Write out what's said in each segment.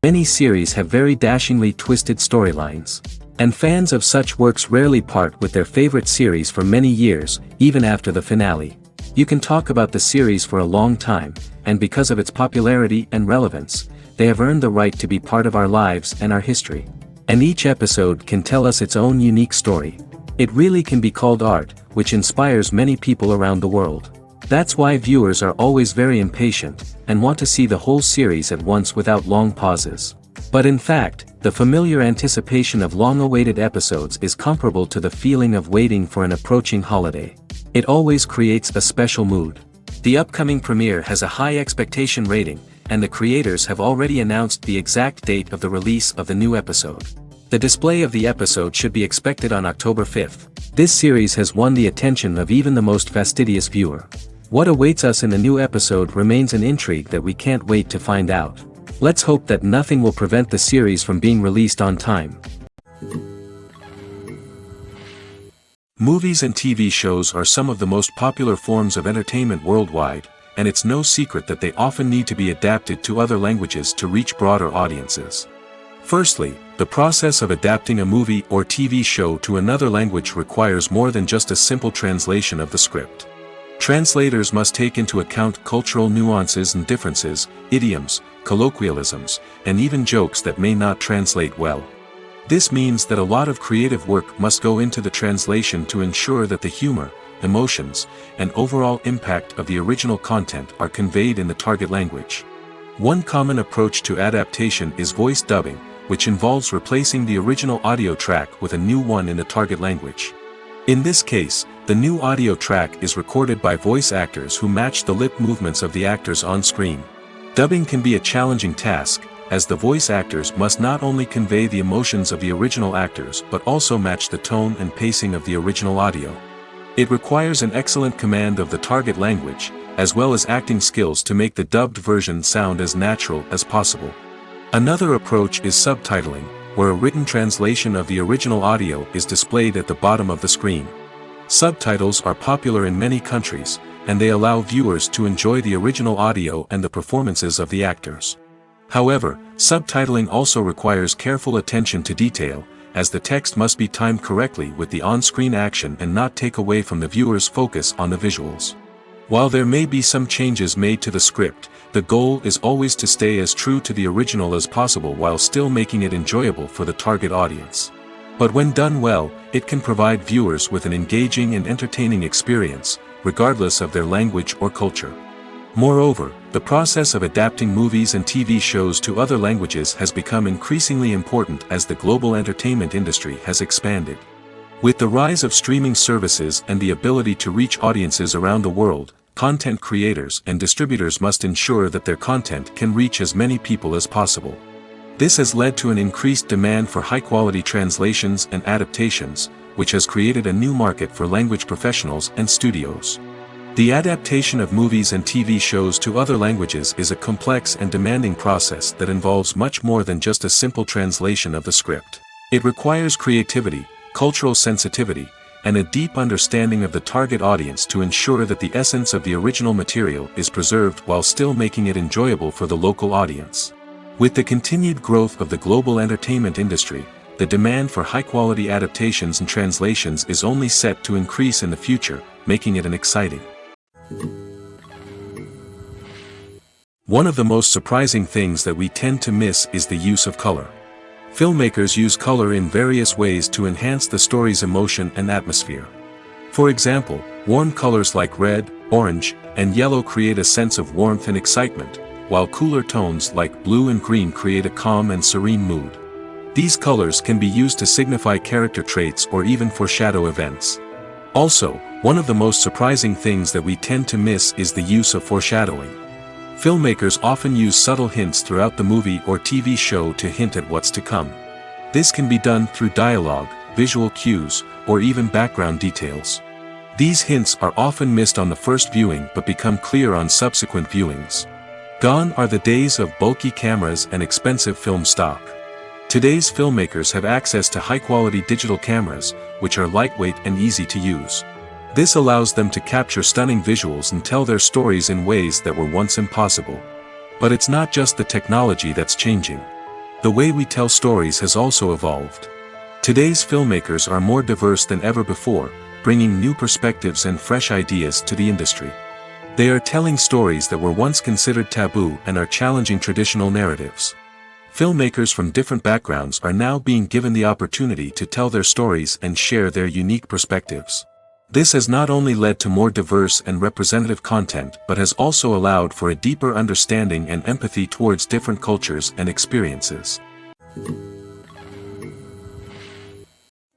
Many series have very dashingly twisted storylines. And fans of such works rarely part with their favorite series for many years, even after the finale. You can talk about the series for a long time, and because of its popularity and relevance, they have earned the right to be part of our lives and our history. And each episode can tell us its own unique story. It really can be called art, which inspires many people around the world. That's why viewers are always very impatient, and want to see the whole series at once without long pauses. But in fact, the familiar anticipation of long-awaited episodes is comparable to the feeling of waiting for an approaching holiday. It always creates a special mood. The upcoming premiere has a high expectation rating, and the creators have already announced the exact date of the release of the new episode. The display of the episode should be expected on October 5th. This series has won the attention of even the most fastidious viewer. What awaits us in the new episode remains an intrigue that we can't wait to find out. Let's hope that nothing will prevent the series from being released on time. Movies and TV shows are some of the most popular forms of entertainment worldwide, and it's no secret that they often need to be adapted to other languages to reach broader audiences. Firstly, the process of adapting a movie or TV show to another language requires more than just a simple translation of the script. Translators must take into account cultural nuances and differences, idioms, colloquialisms, and even jokes that may not translate well. This means that a lot of creative work must go into the translation to ensure that the humor, emotions, and overall impact of the original content are conveyed in the target language. One common approach to adaptation is voice dubbing, which involves replacing the original audio track with a new one in the target language. In this case, the new audio track is recorded by voice actors who match the lip movements of the actors on screen. Dubbing can be a challenging task, as the voice actors must not only convey the emotions of the original actors but also match the tone and pacing of the original audio. It requires an excellent command of the target language, as well as acting skills to make the dubbed version sound as natural as possible. Another approach is subtitling, where a written translation of the original audio is displayed at the bottom of the screen. Subtitles are popular in many countries, and they allow viewers to enjoy the original audio and the performances of the actors. However, subtitling also requires careful attention to detail, as the text must be timed correctly with the on-screen action and not take away from the viewer's focus on the visuals. While there may be some changes made to the script, the goal is always to stay as true to the original as possible while still making it enjoyable for the target audience. But when done well, it can provide viewers with an engaging and entertaining experience, regardless of their language or culture. Moreover, the process of adapting movies and TV shows to other languages has become increasingly important as the global entertainment industry has expanded. With the rise of streaming services and the ability to reach audiences around the world, content creators and distributors must ensure that their content can reach as many people as possible. This has led to an increased demand for high-quality translations and adaptations, which has created a new market for language professionals and studios. The adaptation of movies and TV shows to other languages is a complex and demanding process that involves much more than just a simple translation of the script. It requires creativity, cultural sensitivity, and a deep understanding of the target audience to ensure that the essence of the original material is preserved while still making it enjoyable for the local audience. With the continued growth of the global entertainment industry, the demand for high-quality adaptations and translations is only set to increase in the future, making it an exciting. One of the most surprising things that we tend to miss is the use of color. Filmmakers use color in various ways to enhance the story's emotion and atmosphere. For example, warm colors like red, orange, and yellow create a sense of warmth and excitement, while cooler tones like blue and green create a calm and serene mood. These colors can be used to signify character traits or even foreshadow events. Also, one of the most surprising things that we tend to miss is the use of foreshadowing. Filmmakers often use subtle hints throughout the movie or TV show to hint at what's to come. This can be done through dialogue, visual cues, or even background details. These hints are often missed on the first viewing but become clear on subsequent viewings. Gone are the days of bulky cameras and expensive film stock. Today's filmmakers have access to high-quality digital cameras, which are lightweight and easy to use. This allows them to capture stunning visuals and tell their stories in ways that were once impossible. But it's not just the technology that's changing. The way we tell stories has also evolved. Today's filmmakers are more diverse than ever before, bringing new perspectives and fresh ideas to the industry. They are telling stories that were once considered taboo and are challenging traditional narratives. Filmmakers from different backgrounds are now being given the opportunity to tell their stories and share their unique perspectives. This has not only led to more diverse and representative content but has also allowed for a deeper understanding and empathy towards different cultures and experiences.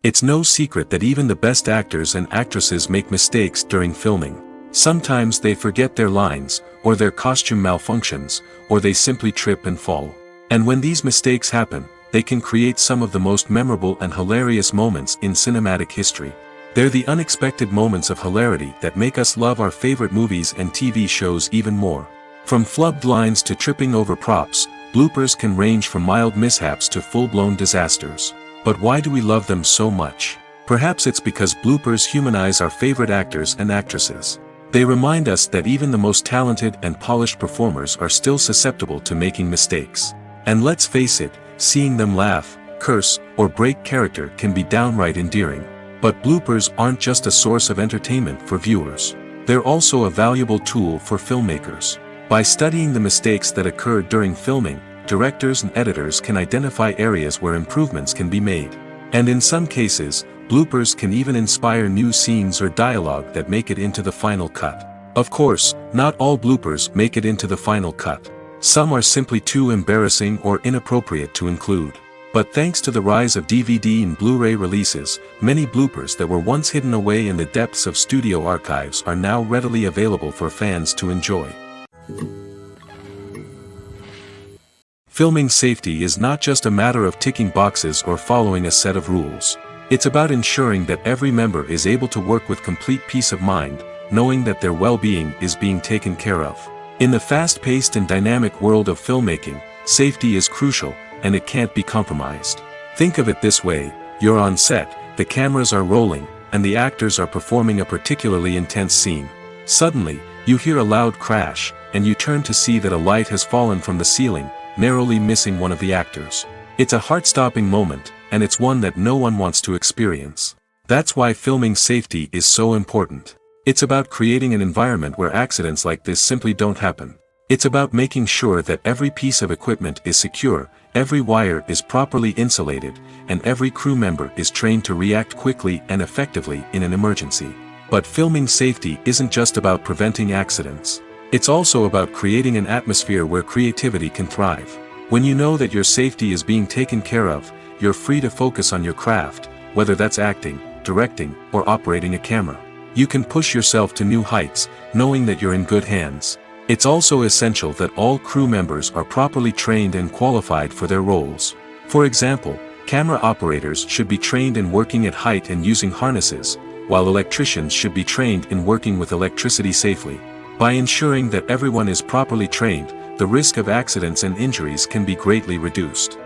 It's no secret that even the best actors and actresses make mistakes during filming. Sometimes they forget their lines, or their costume malfunctions, or they simply trip and fall. And when these mistakes happen, they can create some of the most memorable and hilarious moments in cinematic history. They're the unexpected moments of hilarity that make us love our favorite movies and TV shows even more. From flubbed lines to tripping over props, bloopers can range from mild mishaps to full-blown disasters. But why do we love them so much? Perhaps it's because bloopers humanize our favorite actors and actresses. They remind us that even the most talented and polished performers are still susceptible to making mistakes. And let's face it, seeing them laugh, curse, or break character can be downright endearing. But bloopers aren't just a source of entertainment for viewers. They're also a valuable tool for filmmakers. By studying the mistakes that occurred during filming, directors and editors can identify areas where improvements can be made. And in some cases, bloopers can even inspire new scenes or dialogue that make it into the final cut. Of course, not all bloopers make it into the final cut. Some are simply too embarrassing or inappropriate to include. But thanks to the rise of DVD and Blu-ray releases, many bloopers that were once hidden away in the depths of studio archives are now readily available for fans to enjoy. Filming safety is not just a matter of ticking boxes or following a set of rules. It's about ensuring that every member is able to work with complete peace of mind, knowing that their well-being is being taken care of. In the fast-paced and dynamic world of filmmaking, safety is crucial, and it can't be compromised. Think of it this way: you're on set, the cameras are rolling, and the actors are performing a particularly intense scene. Suddenly, you hear a loud crash, and you turn to see that a light has fallen from the ceiling, narrowly missing one of the actors. It's a heart-stopping moment, and it's one that no one wants to experience. That's why filming safety is so important. It's about creating an environment where accidents like this simply don't happen. It's about making sure that every piece of equipment is secure, every wire is properly insulated, and every crew member is trained to react quickly and effectively in an emergency. But filming safety isn't just about preventing accidents. It's also about creating an atmosphere where creativity can thrive. When you know that your safety is being taken care of, you're free to focus on your craft, whether that's acting, directing, or operating a camera. You can push yourself to new heights, knowing that you're in good hands. It's also essential that all crew members are properly trained and qualified for their roles. For example, camera operators should be trained in working at height and using harnesses, while electricians should be trained in working with electricity safely. By ensuring that everyone is properly trained, the risk of accidents and injuries can be greatly reduced.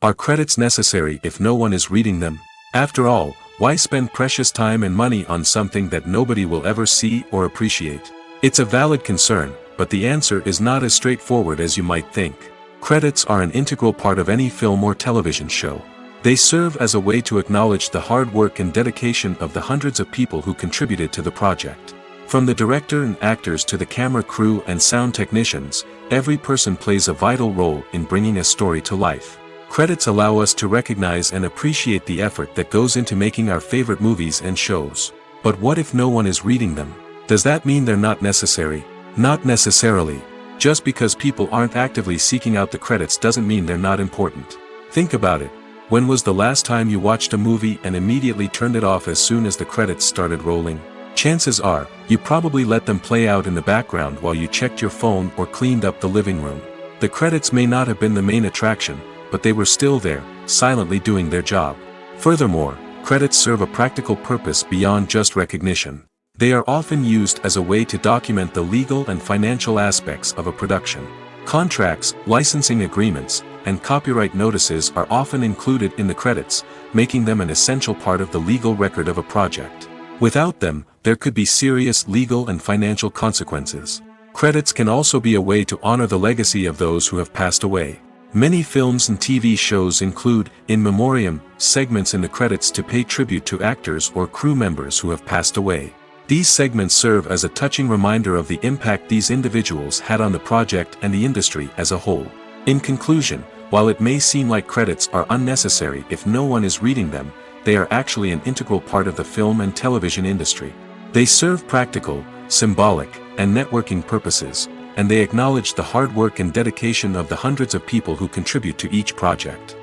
Are credits necessary if no one is reading them? After all, why spend precious time and money on something that nobody will ever see or appreciate? It's a valid concern, but the answer is not as straightforward as you might think. Credits are an integral part of any film or television show. They serve as a way to acknowledge the hard work and dedication of the hundreds of people who contributed to the project. From the director and actors to the camera crew and sound technicians, every person plays a vital role in bringing a story to life. Credits allow us to recognize and appreciate the effort that goes into making our favorite movies and shows. But what if no one is reading them? Does that mean they're not necessary? Not necessarily. Just because people aren't actively seeking out the credits doesn't mean they're not important. Think about it. When was the last time you watched a movie and immediately turned it off as soon as the credits started rolling? Chances are, you probably let them play out in the background while you checked your phone or cleaned up the living room. The credits may not have been the main attraction, but they were still there, silently doing their job. Furthermore, credits serve a practical purpose beyond just recognition. They are often used as a way to document the legal and financial aspects of a production. Contracts, licensing agreements, and copyright notices are often included in the credits, making them an essential part of the legal record of a project. Without them, there could be serious legal and financial consequences. Credits can also be a way to honor the legacy of those who have passed away. Many films and TV shows include, in memoriam, segments in the credits to pay tribute to actors or crew members who have passed away. These segments serve as a touching reminder of the impact these individuals had on the project and the industry as a whole. In conclusion, while it may seem like credits are unnecessary if no one is reading them, they are actually an integral part of the film and television industry. They serve practical, symbolic, and networking purposes, and they acknowledge the hard work and dedication of the hundreds of people who contribute to each project.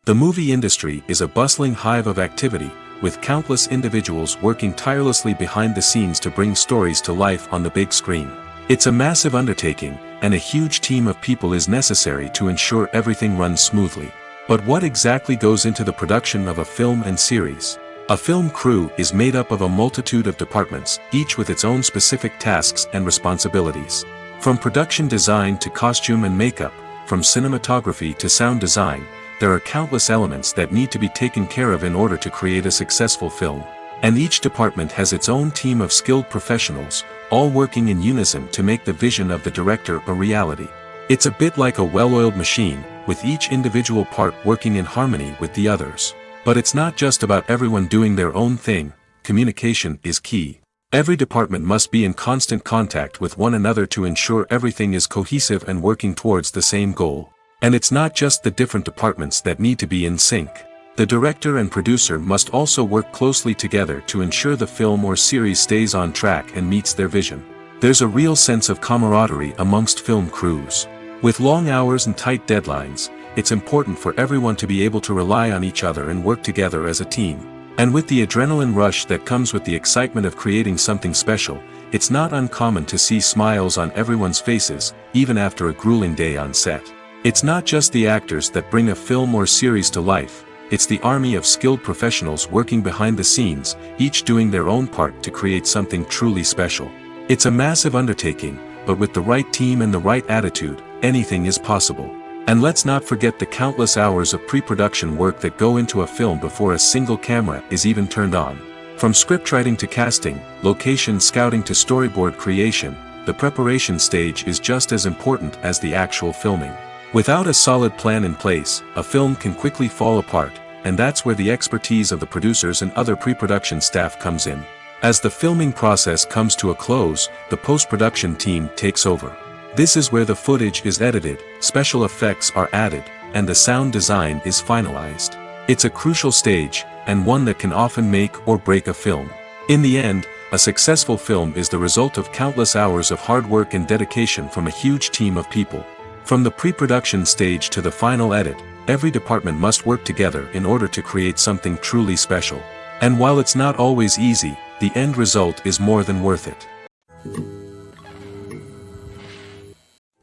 The movie industry is a bustling hive of activity, with countless individuals working tirelessly behind the scenes to bring stories to life on the big screen. It's a massive undertaking, and a huge team of people is necessary to ensure everything runs smoothly. But what exactly goes into the production of a film and series? A film crew is made up of a multitude of departments, each with its own specific tasks and responsibilities. From production design to costume and makeup, from cinematography to sound design, there are countless elements that need to be taken care of in order to create a successful film. And each department has its own team of skilled professionals, all working in unison to make the vision of the director a reality. It's a bit like a well-oiled machine, with each individual part working in harmony with the others. But it's not just about everyone doing their own thing. Communication is key. Every department must be in constant contact with one another to ensure everything is cohesive and working towards the same goal. And it's not just the different departments that need to be in sync. The director and producer must also work closely together to ensure the film or series stays on track and meets their vision. There's a real sense of camaraderie amongst film crews. With long hours and tight deadlines, it's important for everyone to be able to rely on each other and work together as a team. And with the adrenaline rush that comes with the excitement of creating something special, it's not uncommon to see smiles on everyone's faces, even after a grueling day on set. It's not just the actors that bring a film or series to life, it's the army of skilled professionals working behind the scenes, each doing their own part to create something truly special. It's a massive undertaking, but with the right team and the right attitude, anything is possible. And let's not forget the countless hours of pre-production work that go into a film before a single camera is even turned on. From scriptwriting to casting, location scouting to storyboard creation, the preparation stage is just as important as the actual filming. Without a solid plan in place, a film can quickly fall apart, and that's where the expertise of the producers and other pre-production staff comes in. As the filming process comes to a close, the post-production team takes over. This is where the footage is edited, special effects are added, and the sound design is finalized. It's a crucial stage, and one that can often make or break a film. In the end, a successful film is the result of countless hours of hard work and dedication from a huge team of people. From the pre-production stage to the final edit, every department must work together in order to create something truly special. And while it's not always easy, the end result is more than worth it.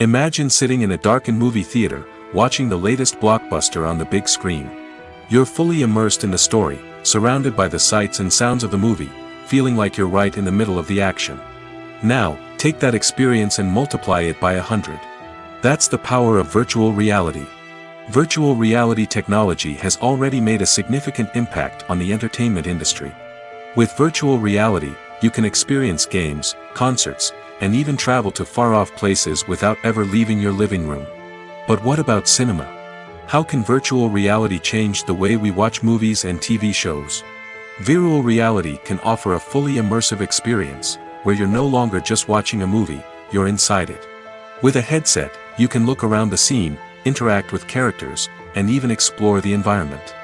Imagine sitting in a darkened movie theater, watching the latest blockbuster on the big screen. You're fully immersed in the story, surrounded by the sights and sounds of the movie, feeling like you're right in the middle of the action. Now, take that experience and multiply it by 100. That's the power of virtual reality. Virtual reality technology has already made a significant impact on the entertainment industry. With virtual reality, you can experience games, concerts, and even travel to far-off places without ever leaving your living room. But what about cinema? How can virtual reality change the way we watch movies and TV shows? Virtual reality can offer a fully immersive experience, where you're no longer just watching a movie, you're inside it. With a headset, you can look around the scene, interact with characters, and even explore the environment.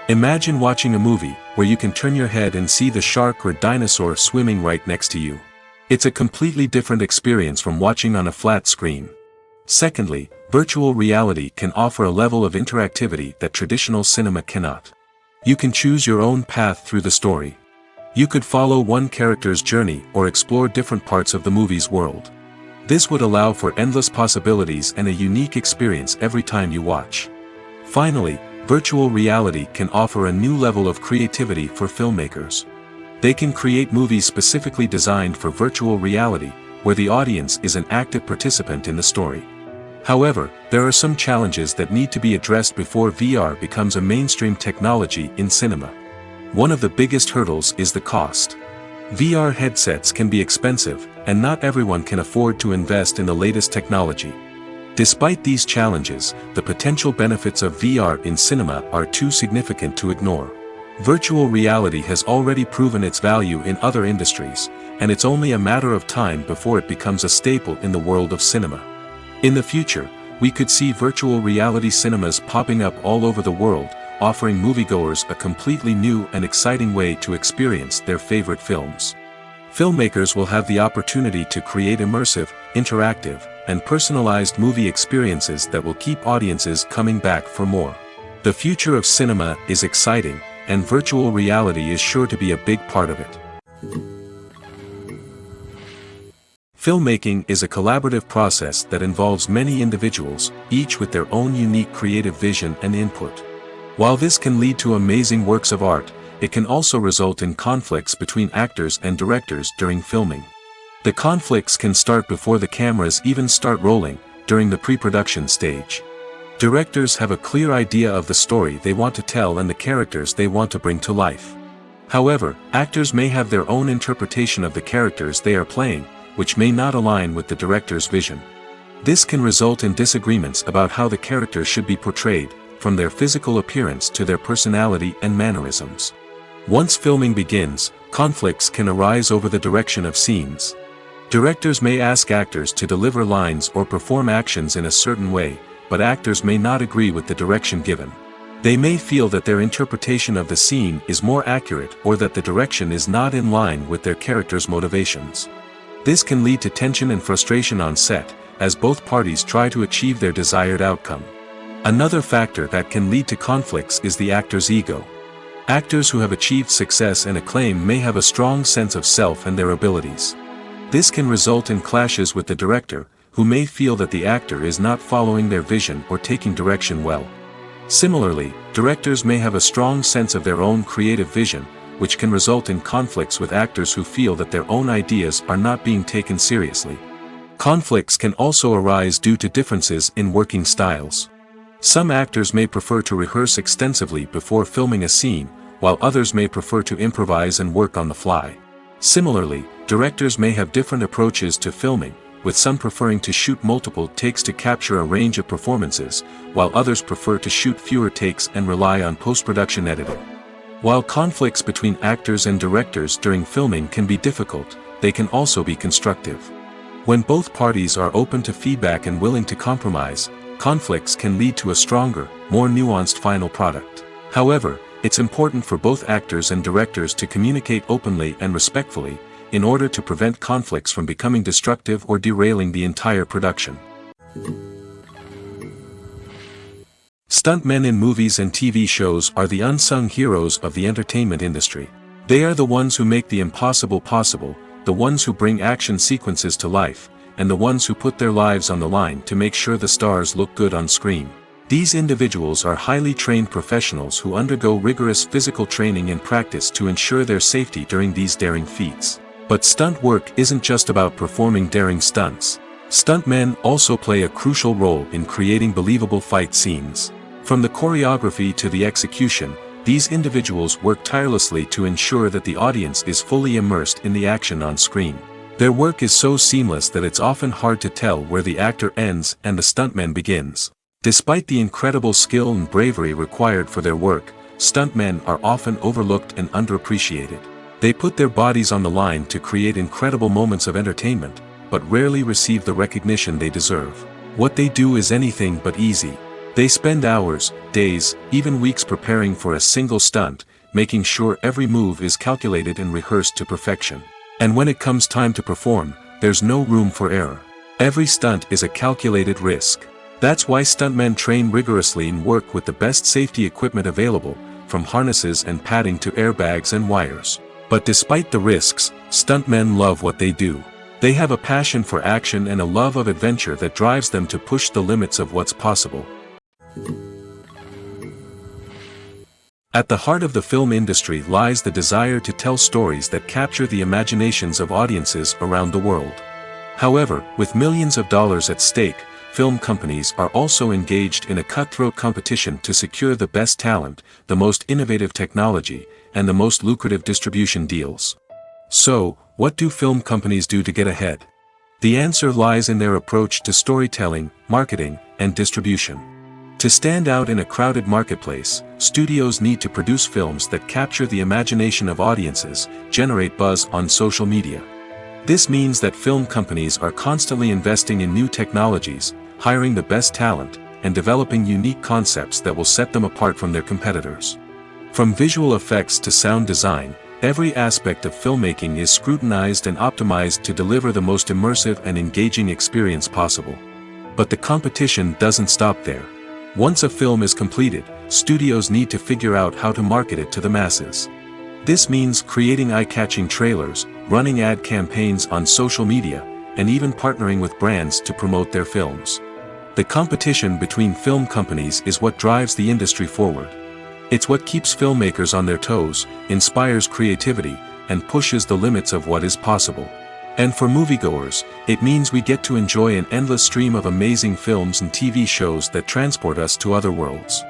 Imagine watching a movie where you can turn your head and see the shark or dinosaur swimming right next to you. It's a completely different experience from watching on a flat screen. Secondly, virtual reality can offer a level of interactivity that traditional cinema cannot. You can choose your own path through the story. You could follow one character's journey or explore different parts of the movie's world. This would allow for endless possibilities and a unique experience every time you watch. Finally, virtual reality can offer a new level of creativity for filmmakers. They can create movies specifically designed for virtual reality, where the audience is an active participant in the story. However, there are some challenges that need to be addressed before VR becomes a mainstream technology in cinema. One of the biggest hurdles is the cost. VR headsets can be expensive, and not everyone can afford to invest in the latest technology. Despite these challenges, the potential benefits of VR in cinema are too significant to ignore. Virtual reality has already proven its value in other industries, and it's only a matter of time before it becomes a staple in the world of cinema. In the future, we could see virtual reality cinemas popping up all over the world, offering moviegoers a completely new and exciting way to experience their favorite films. Filmmakers will have the opportunity to create immersive, interactive, and personalized movie experiences that will keep audiences coming back for more. The future of cinema is exciting, and virtual reality is sure to be a big part of it. Filmmaking is a collaborative process that involves many individuals, each with their own unique creative vision and input. While this can lead to amazing works of art, it can also result in conflicts between actors and directors during filming. The conflicts can start before the cameras even start rolling, during the pre-production stage. Directors have a clear idea of the story they want to tell and the characters they want to bring to life. However, actors may have their own interpretation of the characters they are playing, which may not align with the director's vision. This can result in disagreements about how the characters should be portrayed, from their physical appearance to their personality and mannerisms. Once filming begins, conflicts can arise over the direction of scenes. Directors may ask actors to deliver lines or perform actions in a certain way, but actors may not agree with the direction given. They may feel that their interpretation of the scene is more accurate or that the direction is not in line with their character's motivations. This can lead to tension and frustration on set, as both parties try to achieve their desired outcome. Another factor that can lead to conflicts is the actor's ego. Actors who have achieved success and acclaim may have a strong sense of self and their abilities. This can result in clashes with the director, who may feel that the actor is not following their vision or taking direction well. Similarly, directors may have a strong sense of their own creative vision, which can result in conflicts with actors who feel that their own ideas are not being taken seriously. Conflicts can also arise due to differences in working styles. Some actors may prefer to rehearse extensively before filming a scene, while others may prefer to improvise and work on the fly. Similarly, directors may have different approaches to filming, with some preferring to shoot multiple takes to capture a range of performances, while others prefer to shoot fewer takes and rely on post-production editing. While conflicts between actors and directors during filming can be difficult, they can also be constructive. When both parties are open to feedback and willing to compromise, conflicts can lead to a stronger, more nuanced final product. However, it's important for both actors and directors to communicate openly and respectfully, in order to prevent conflicts from becoming destructive or derailing the entire production. Stuntmen in movies and TV shows are the unsung heroes of the entertainment industry. They are the ones who make the impossible possible, the ones who bring action sequences to life, and the ones who put their lives on the line to make sure the stars look good on screen. These individuals are highly trained professionals who undergo rigorous physical training and practice to ensure their safety during these daring feats. But stunt work isn't just about performing daring stunts. Stuntmen also play a crucial role in creating believable fight scenes. From the choreography to the execution, these individuals work tirelessly to ensure that the audience is fully immersed in the action on screen. Their work is so seamless that it's often hard to tell where the actor ends and the stuntman begins. Despite the incredible skill and bravery required for their work, stuntmen are often overlooked and underappreciated. They put their bodies on the line to create incredible moments of entertainment, but rarely receive the recognition they deserve. What they do is anything but easy. They spend hours, days, even weeks preparing for a single stunt, making sure every move is calculated and rehearsed to perfection. And when it comes time to perform, there's no room for error. Every stunt is a calculated risk. That's why stuntmen train rigorously and work with the best safety equipment available, from harnesses and padding to airbags and wires. But despite the risks, stuntmen love what they do. They have a passion for action and a love of adventure that drives them to push the limits of what's possible. At the heart of the film industry lies the desire to tell stories that capture the imaginations of audiences around the world. However, with millions of dollars at stake, film companies are also engaged in a cutthroat competition to secure the best talent, the most innovative technology, and the most lucrative distribution deals. So, what do film companies do to get ahead? The answer lies in their approach to storytelling, marketing, and distribution. To stand out in a crowded marketplace, studios need to produce films that capture the imagination of audiences, generate buzz on social media. This means that film companies are constantly investing in new technologies, hiring the best talent, and developing unique concepts that will set them apart from their competitors. From visual effects to sound design, every aspect of filmmaking is scrutinized and optimized to deliver the most immersive and engaging experience possible. But the competition doesn't stop there. Once a film is completed, studios need to figure out how to market it to the masses. This means creating eye-catching trailers, running ad campaigns on social media, and even partnering with brands to promote their films. The competition between film companies is what drives the industry forward. It's what keeps filmmakers on their toes, inspires creativity, and pushes the limits of what is possible. And for moviegoers, it means we get to enjoy an endless stream of amazing films and TV shows that transport us to other worlds.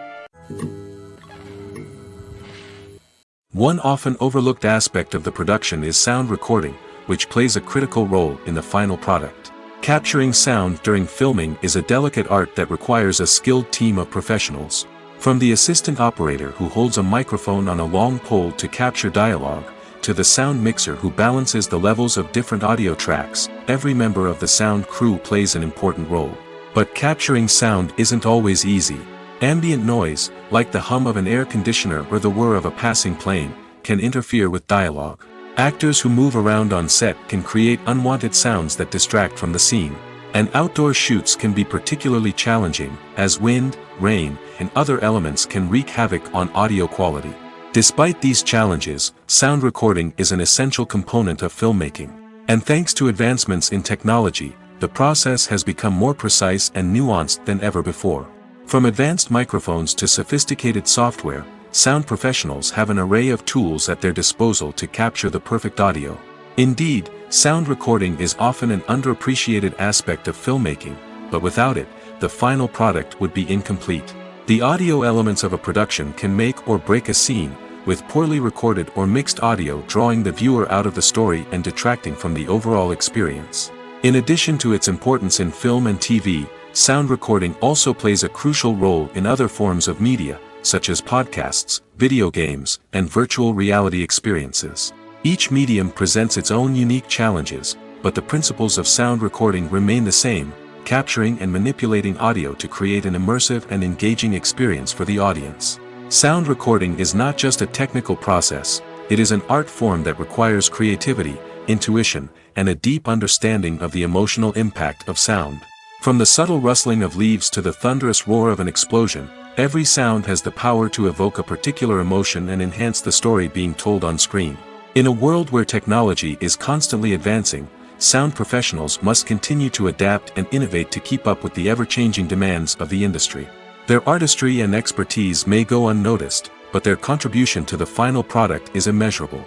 One often overlooked aspect of the production is sound recording, which plays a critical role in the final product. Capturing sound during filming is a delicate art that requires a skilled team of professionals. From the assistant operator who holds a microphone on a long pole to capture dialogue, to the sound mixer who balances the levels of different audio tracks, every member of the sound crew plays an important role. But capturing sound isn't always easy. Ambient noise, like the hum of an air conditioner or the whir of a passing plane, can interfere with dialogue. Actors who move around on set can create unwanted sounds that distract from the scene. And outdoor shoots can be particularly challenging, as wind, rain, and other elements can wreak havoc on audio quality. Despite these challenges, sound recording is an essential component of filmmaking. And thanks to advancements in technology, the process has become more precise and nuanced than ever before. From advanced microphones to sophisticated software, sound professionals have an array of tools at their disposal to capture the perfect audio. Indeed, sound recording is often an underappreciated aspect of filmmaking, but without it, the final product would be incomplete. The audio elements of a production can make or break a scene, with poorly recorded or mixed audio drawing the viewer out of the story and detracting from the overall experience. In addition to its importance in film and TV, sound recording also plays a crucial role in other forms of media, such as podcasts, video games, and virtual reality experiences. Each medium presents its own unique challenges, but the principles of sound recording remain the same, capturing and manipulating audio to create an immersive and engaging experience for the audience. Sound recording is not just a technical process, it is an art form that requires creativity, intuition, and a deep understanding of the emotional impact of sound. From the subtle rustling of leaves to the thunderous roar of an explosion, every sound has the power to evoke a particular emotion and enhance the story being told on screen. In a world where technology is constantly advancing, sound professionals must continue to adapt and innovate to keep up with the ever-changing demands of the industry. Their artistry and expertise may go unnoticed, but their contribution to the final product is immeasurable.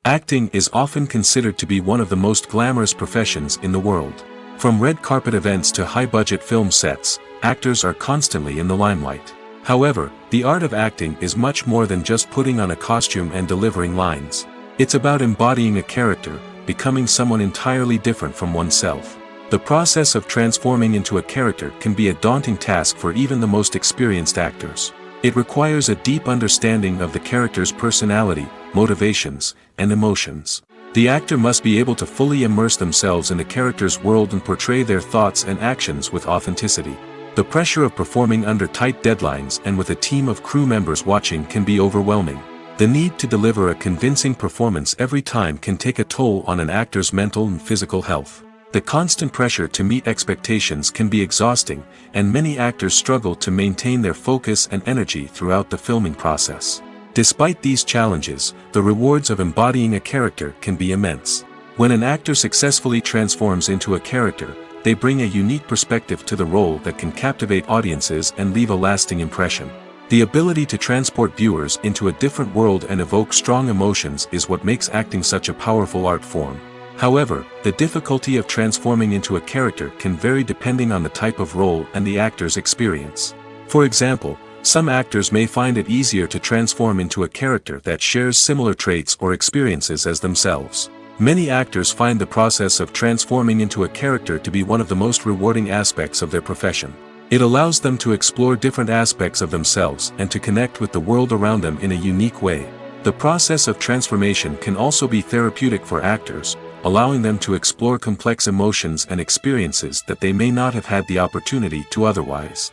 Acting is often considered to be one of the most glamorous professions in the world. From red carpet events to high-budget film sets, actors are constantly in the limelight. However, the art of acting is much more than just putting on a costume and delivering lines. It's about embodying a character, becoming someone entirely different from oneself. The process of transforming into a character can be a daunting task for even the most experienced actors. It requires a deep understanding of the character's personality, motivations, and emotions. The actor must be able to fully immerse themselves in the character's world and portray their thoughts and actions with authenticity. The pressure of performing under tight deadlines and with a team of crew members watching can be overwhelming. The need to deliver a convincing performance every time can take a toll on an actor's mental and physical health. The constant pressure to meet expectations can be exhausting, and many actors struggle to maintain their focus and energy throughout the filming process. Despite these challenges, the rewards of embodying a character can be immense. When an actor successfully transforms into a character, they bring a unique perspective to the role that can captivate audiences and leave a lasting impression. The ability to transport viewers into a different world and evoke strong emotions is what makes acting such a powerful art form. However, the difficulty of transforming into a character can vary depending on the type of role and the actor's experience. For example, Some actors may find it easier to transform into a character that shares similar traits or experiences as themselves. Many actors find the process of transforming into a character to be one of the most rewarding aspects of their profession. It allows them to explore different aspects of themselves and to connect with the world around them in a unique way. The process of transformation can also be therapeutic for actors, allowing them to explore complex emotions and experiences that they may not have had the opportunity to otherwise.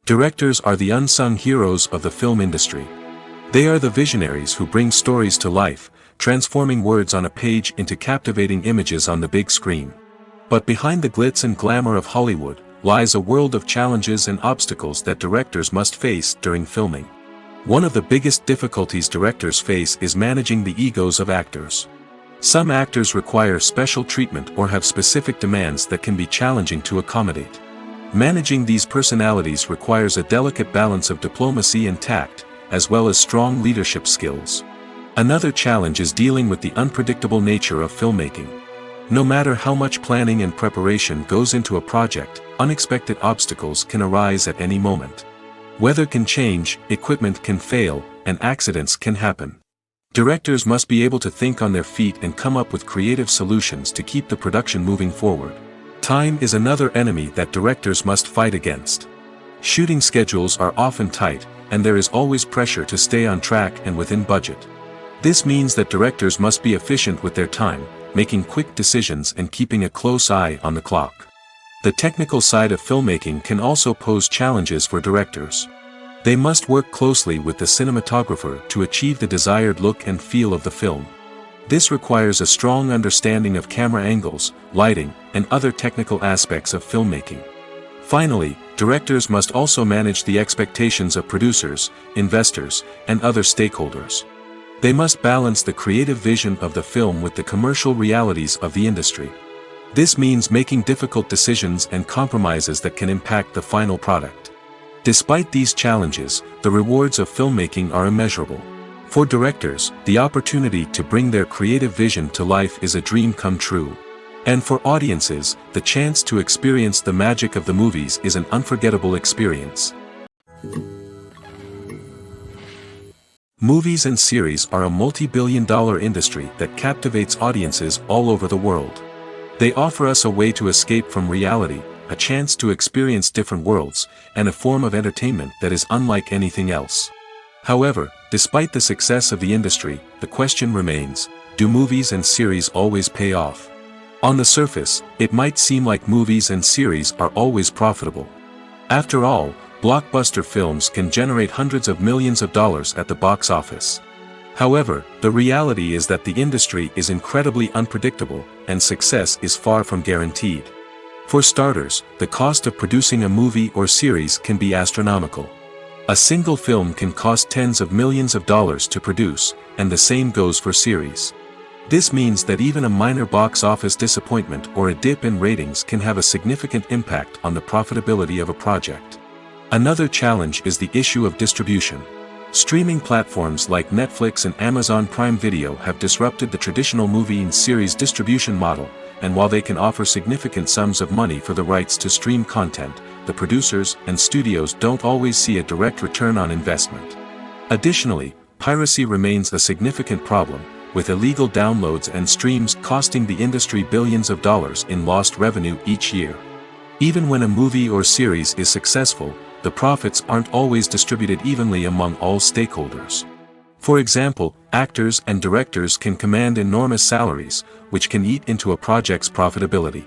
Directors are the unsung heroes of the film industry. They are the visionaries who bring stories to life, transforming words on a page into captivating images on the big screen. But behind the glitz and glamour of Hollywood lies a world of challenges and obstacles that directors must face during filming. One of the biggest difficulties directors face is managing the egos of actors. Some actors require special treatment or have specific demands that can be challenging to accommodate. Managing these personalities requires a delicate balance of diplomacy and tact, as well as strong leadership skills. Another challenge is dealing with the unpredictable nature of filmmaking. No matter how much planning and preparation goes into a project, unexpected obstacles can arise at any moment. Weather can change, equipment can fail, and accidents can happen. Directors must be able to think on their feet and come up with creative solutions to keep the production moving forward. Time is another enemy that directors must fight against. Shooting schedules are often tight, and there is always pressure to stay on track and within budget. This means that directors must be efficient with their time, making quick decisions and keeping a close eye on the clock. The technical side of filmmaking can also pose challenges for directors. They must work closely with the cinematographer to achieve the desired look and feel of the film. This requires a strong understanding of camera angles, lighting, and other technical aspects of filmmaking. Finally, directors must also manage the expectations of producers, investors, and other stakeholders. They must balance the creative vision of the film with the commercial realities of the industry. This means making difficult decisions and compromises that can impact the final product. Despite these challenges, the rewards of filmmaking are immeasurable. For directors, the opportunity to bring their creative vision to life is a dream come true. And for audiences, the chance to experience the magic of the movies is an unforgettable experience. Movies and series are a multi-billion-dollar industry that captivates audiences all over the world. They offer us a way to escape from reality, a chance to experience different worlds, and a form of entertainment that is unlike anything else. However, despite the success of the industry, the question remains, do movies and series always pay off? On the surface, it might seem like movies and series are always profitable. After all, blockbuster films can generate hundreds of millions of dollars at the box office. However, the reality is that the industry is incredibly unpredictable, and success is far from guaranteed. For starters, the cost of producing a movie or series can be astronomical. A single film can cost tens of millions of dollars to produce, and the same goes for series. This means that even a minor box office disappointment or a dip in ratings can have a significant impact on the profitability of a project. Another challenge is the issue of distribution. Streaming platforms like Netflix and Amazon Prime Video have disrupted the traditional movie and series distribution model, and while they can offer significant sums of money for the rights to stream content, the producers and studios don't always see a direct return on investment. Additionally, piracy remains a significant problem, with illegal downloads and streams costing the industry billions of dollars in lost revenue each year. Even when a movie or series is successful, the profits aren't always distributed evenly among all stakeholders. For example, actors and directors can command enormous salaries, which can eat into a project's profitability.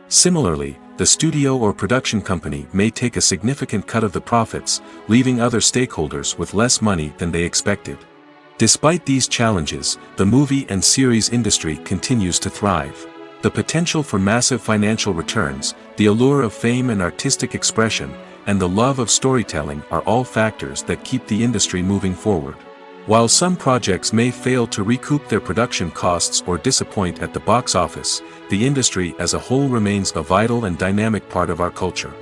Similarly, the studio or production company may take a significant cut of the profits, leaving other stakeholders with less money than they expected. Despite these challenges, the movie and series industry continues to thrive. The potential for massive financial returns, the allure of fame and artistic expression, and the love of storytelling are all factors that keep the industry moving forward. While some projects may fail to recoup their production costs or disappoint at the box office, the industry as a whole remains a vital and dynamic part of our culture.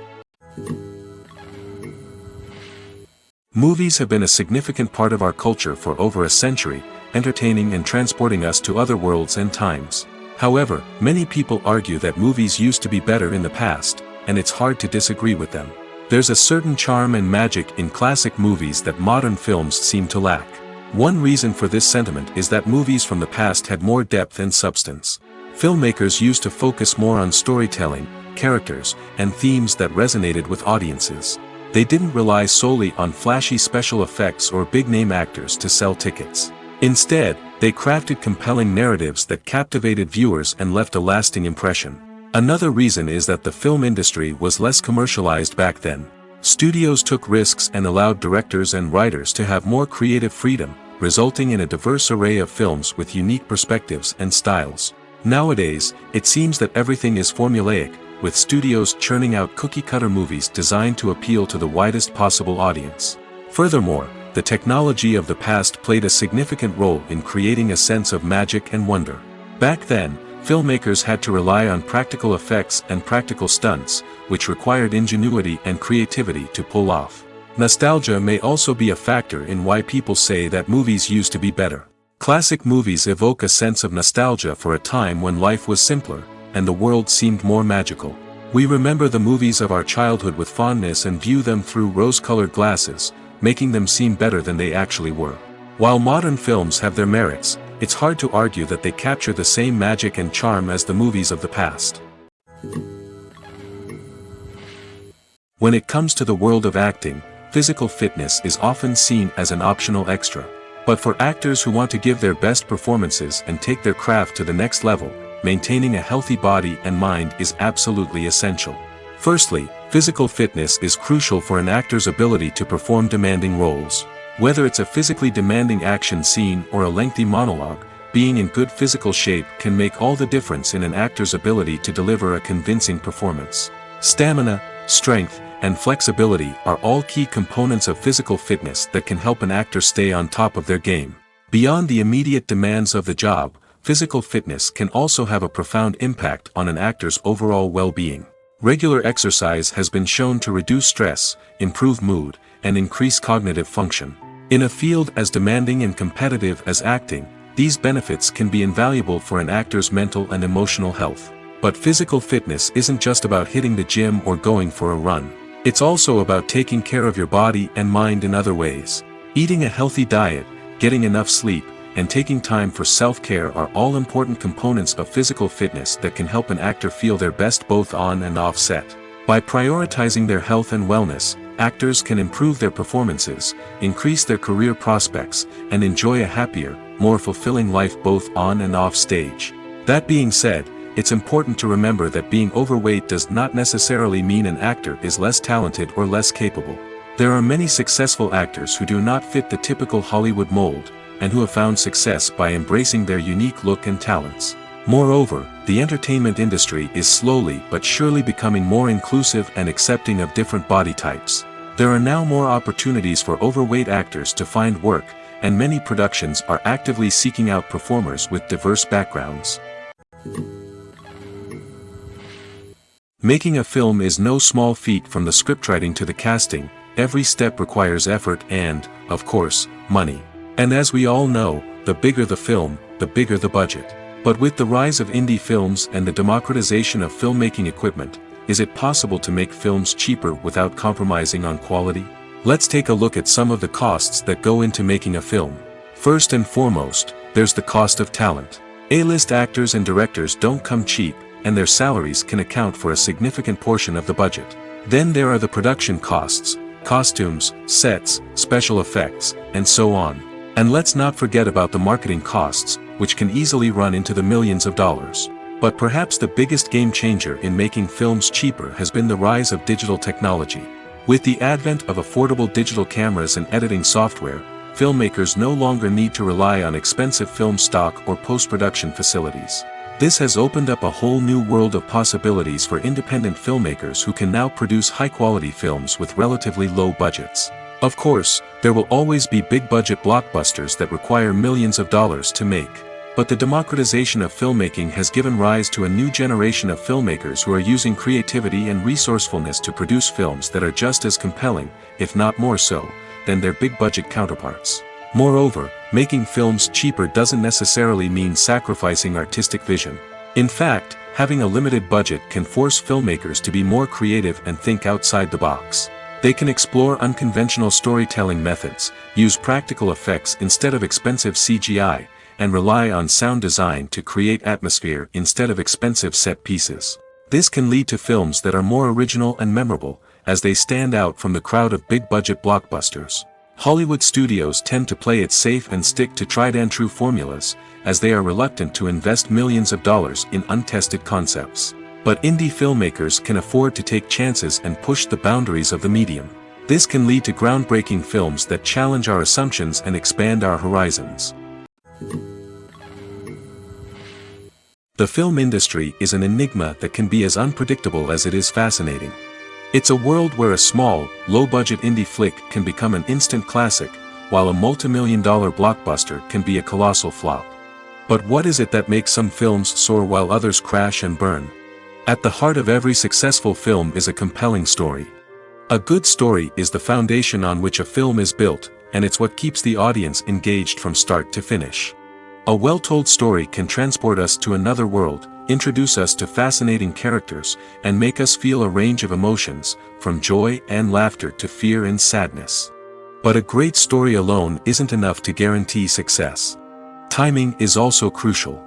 Movies have been a significant part of our culture for over a century, entertaining and transporting us to other worlds and times. However, many people argue that movies used to be better in the past, and it's hard to disagree with them. There's a certain charm and magic in classic movies that modern films seem to lack. One reason for this sentiment is that movies from the past had more depth and substance. Filmmakers used to focus more on storytelling, characters, and themes that resonated with audiences. They didn't rely solely on flashy special effects or big-name actors to sell tickets. Instead, they crafted compelling narratives that captivated viewers and left a lasting impression. Another reason is that the film industry was less commercialized back then. Studios took risks and allowed directors and writers to have more creative freedom, resulting in a diverse array of films with unique perspectives and styles. Nowadays, it seems that everything is formulaic, with studios churning out cookie-cutter movies designed to appeal to the widest possible audience. Furthermore, the technology of the past played a significant role in creating a sense of magic and wonder. Back then, filmmakers had to rely on practical effects and practical stunts, which required ingenuity and creativity to pull off. Nostalgia may also be a factor in why people say that movies used to be better. Classic movies evoke a sense of nostalgia for a time when life was simpler, and the world seemed more magical. We remember the movies of our childhood with fondness and view them through rose-colored glasses, making them seem better than they actually were. While modern films have their merits, it's hard to argue that they capture the same magic and charm as the movies of the past. When it comes to the world of acting, physical fitness is often seen as an optional extra. But for actors who want to give their best performances and take their craft to the next level, maintaining a healthy body and mind is absolutely essential. Firstly, physical fitness is crucial for an actor's ability to perform demanding roles. Whether it's a physically demanding action scene or a lengthy monologue, being in good physical shape can make all the difference in an actor's ability to deliver a convincing performance. Stamina, strength, and flexibility are all key components of physical fitness that can help an actor stay on top of their game. Beyond the immediate demands of the job, physical fitness can also have a profound impact on an actor's overall well-being. Regular exercise has been shown to reduce stress, improve mood, and increase cognitive function. In a field as demanding and competitive as acting, these benefits can be invaluable for an actor's mental and emotional health. But physical fitness isn't just about hitting the gym or going for a run. It's also about taking care of your body and mind in other ways. Eating a healthy diet, getting enough sleep, and taking time for self-care are all important components of physical fitness that can help an actor feel their best both on and off set. By prioritizing their health and wellness, actors can improve their performances, increase their career prospects, and enjoy a happier, more fulfilling life both on and off stage. That being said, it's important to remember that being overweight does not necessarily mean an actor is less talented or less capable. There are many successful actors who do not fit the typical Hollywood mold, and who have found success by embracing their unique look and talents. Moreover, the entertainment industry is slowly but surely becoming more inclusive and accepting of different body types. There are now more opportunities for overweight actors to find work, and many productions are actively seeking out performers with diverse backgrounds. Making a film is no small feat. From the scriptwriting to the casting, every step requires effort and, of course, money. And as we all know, the bigger the film, the bigger the budget. But with the rise of indie films and the democratization of filmmaking equipment, is it possible to make films cheaper without compromising on quality? Let's take a look at some of the costs that go into making a film. First and foremost, there's the cost of talent. A-list actors and directors don't come cheap, and their salaries can account for a significant portion of the budget. Then there are the production costs, costumes, sets, special effects, and so on. And let's not forget about the marketing costs, which can easily run into the millions of dollars. But perhaps the biggest game changer in making films cheaper has been the rise of digital technology. With the advent of affordable digital cameras and editing software, filmmakers no longer need to rely on expensive film stock or post-production facilities. This has opened up a whole new world of possibilities for independent filmmakers who can now produce high-quality films with relatively low budgets. Of course, there will always be big-budget blockbusters that require millions of dollars to make. But the democratization of filmmaking has given rise to a new generation of filmmakers who are using creativity and resourcefulness to produce films that are just as compelling, if not more so, than their big-budget counterparts. Moreover, making films cheaper doesn't necessarily mean sacrificing artistic vision. In fact, having a limited budget can force filmmakers to be more creative and think outside the box. They can explore unconventional storytelling methods, use practical effects instead of expensive CGI, and rely on sound design to create atmosphere instead of expensive set pieces. This can lead to films that are more original and memorable, as they stand out from the crowd of big-budget blockbusters. Hollywood studios tend to play it safe and stick to tried-and-true formulas, as they are reluctant to invest millions of dollars in untested concepts. But indie filmmakers can afford to take chances and push the boundaries of the medium. This can lead to groundbreaking films that challenge our assumptions and expand our horizons. The film industry is an enigma that can be as unpredictable as it is fascinating. It's a world where a small, low-budget indie flick can become an instant classic, while a multi-million-dollar blockbuster can be a colossal flop. But what is it that makes some films soar while others crash and burn? At the heart of every successful film is a compelling story. A good story is the foundation on which a film is built, and it's what keeps the audience engaged from start to finish. A well-told story can transport us to another world, introduce us to fascinating characters, and make us feel a range of emotions, from joy and laughter to fear and sadness. But a great story alone isn't enough to guarantee success. Timing is also crucial.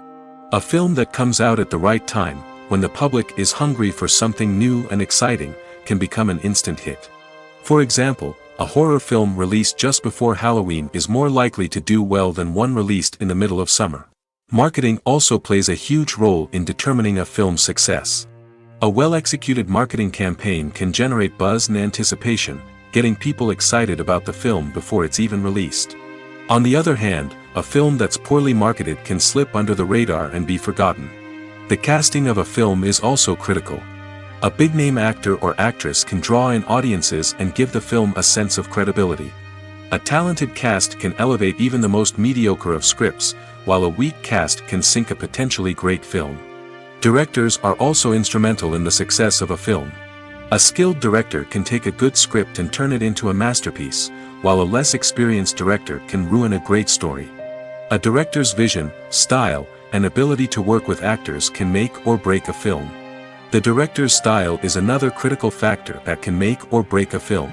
A film that comes out at the right time, when the public is hungry for something new and exciting, can become an instant hit. For example, a horror film released just before Halloween is more likely to do well than one released in the middle of summer. Marketing also plays a huge role in determining a film's success. A well-executed marketing campaign can generate buzz and anticipation, getting people excited about the film before it's even released. On the other hand, a film that's poorly marketed can slip under the radar and be forgotten. The casting of a film is also critical. A big-name actor or actress can draw in audiences and give the film a sense of credibility. A talented cast can elevate even the most mediocre of scripts, while a weak cast can sink a potentially great film. Directors are also instrumental in the success of a film. A skilled director can take a good script and turn it into a masterpiece, while a less experienced director can ruin a great story. A director's vision, style, and ability to work with actors can make or break a film. The director's style is another critical factor that can make or break a film.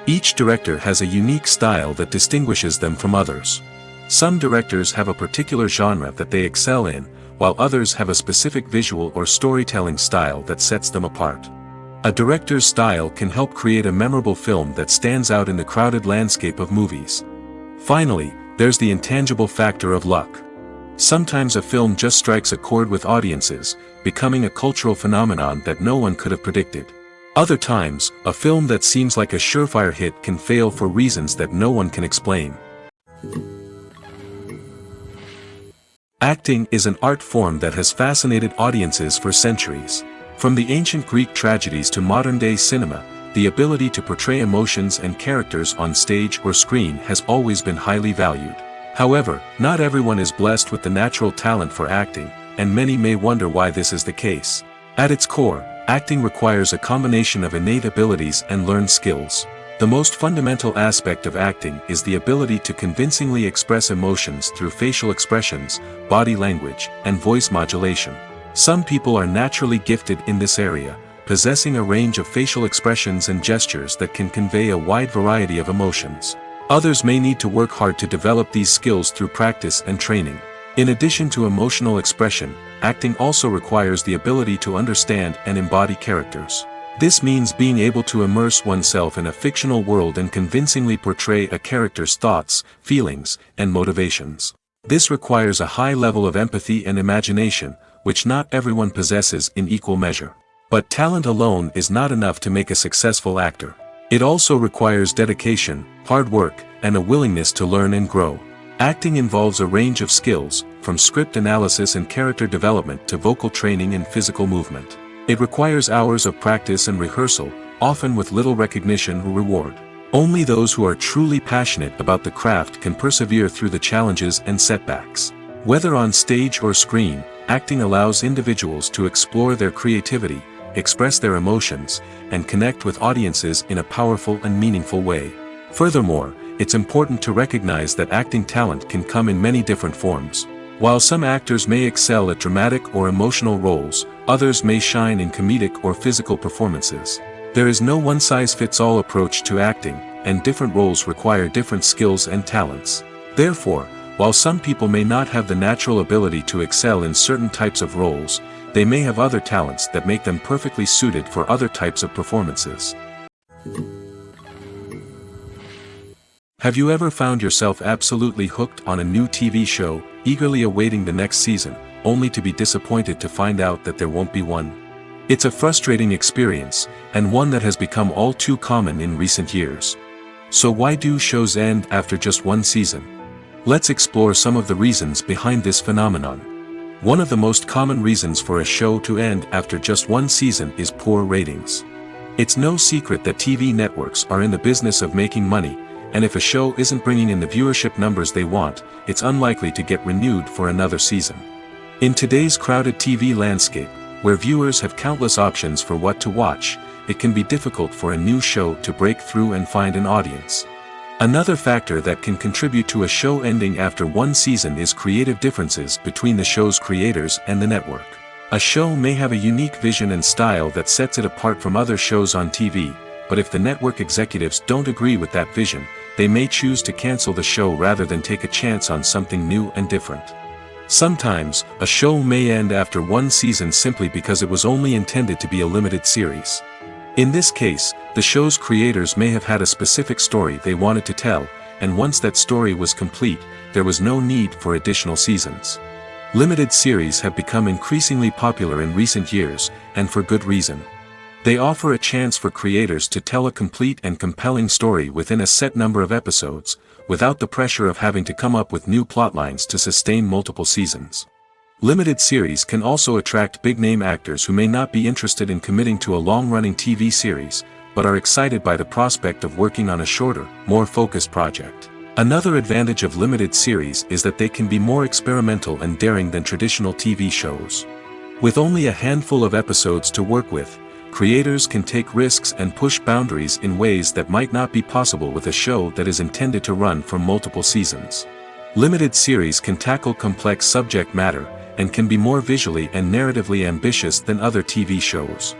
Each director has a unique style that distinguishes them from others. Some directors have a particular genre that they excel in, while others have a specific visual or storytelling style that sets them apart. A director's style can help create a memorable film that stands out in the crowded landscape of movies. Finally, there's the intangible factor of luck. Sometimes a film just strikes a chord with audiences, becoming a cultural phenomenon that no one could have predicted. Other times, a film that seems like a surefire hit can fail for reasons that no one can explain. Acting is an art form that has fascinated audiences for centuries. From the ancient Greek tragedies to modern-day cinema, the ability to portray emotions and characters on stage or screen has always been highly valued. However, not everyone is blessed with the natural talent for acting, and many may wonder why this is the case. At its core, acting requires a combination of innate abilities and learned skills. The most fundamental aspect of acting is the ability to convincingly express emotions through facial expressions, body language, and voice modulation. Some people are naturally gifted in this area, possessing a range of facial expressions and gestures that can convey a wide variety of emotions. Others may need to work hard to develop these skills through practice and training. In addition to emotional expression, acting also requires the ability to understand and embody characters. This means being able to immerse oneself in a fictional world and convincingly portray a character's thoughts, feelings, and motivations. This requires a high level of empathy and imagination, which not everyone possesses in equal measure. But talent alone is not enough to make a successful actor. It also requires dedication, hard work, and a willingness to learn and grow. Acting involves a range of skills, from script analysis and character development to vocal training and physical movement. It requires hours of practice and rehearsal, often with little recognition or reward. Only those who are truly passionate about the craft can persevere through the challenges and setbacks. Whether on stage or screen, acting allows individuals to explore their creativity, express their emotions, and connect with audiences in a powerful and meaningful way. Furthermore, it's important to recognize that acting talent can come in many different forms. While some actors may excel at dramatic or emotional roles, others may shine in comedic or physical performances. There is no one-size-fits-all approach to acting, and different roles require different skills and talents. Therefore, while some people may not have the natural ability to excel in certain types of roles, they may have other talents that make them perfectly suited for other types of performances. Have you ever found yourself absolutely hooked on a new TV show, eagerly awaiting the next season, only to be disappointed to find out that there won't be one? It's a frustrating experience, and one that has become all too common in recent years. So why do shows end after just one season? Let's explore some of the reasons behind this phenomenon. One of the most common reasons for a show to end after just one season is poor ratings. It's no secret that TV networks are in the business of making money, and if a show isn't bringing in the viewership numbers they want, it's unlikely to get renewed for another season. In today's crowded TV landscape, where viewers have countless options for what to watch, it can be difficult for a new show to break through and find an audience. Another factor that can contribute to a show ending after one season is creative differences between the show's creators and the network. A show may have a unique vision and style that sets it apart from other shows on TV, but if the network executives don't agree with that vision, they may choose to cancel the show rather than take a chance on something new and different. Sometimes, a show may end after one season simply because it was only intended to be a limited series. In this case, the show's creators may have had a specific story they wanted to tell, and once that story was complete, there was no need for additional seasons. Limited series have become increasingly popular in recent years, and for good reason. They offer a chance for creators to tell a complete and compelling story within a set number of episodes, without the pressure of having to come up with new plotlines to sustain multiple seasons. Limited series can also attract big-name actors who may not be interested in committing to a long-running TV series, but are excited by the prospect of working on a shorter, more focused project. Another advantage of limited series is that they can be more experimental and daring than traditional TV shows. With only a handful of episodes to work with, creators can take risks and push boundaries in ways that might not be possible with a show that is intended to run for multiple seasons. Limited series can tackle complex subject matter, and can be more visually and narratively ambitious than other TV shows.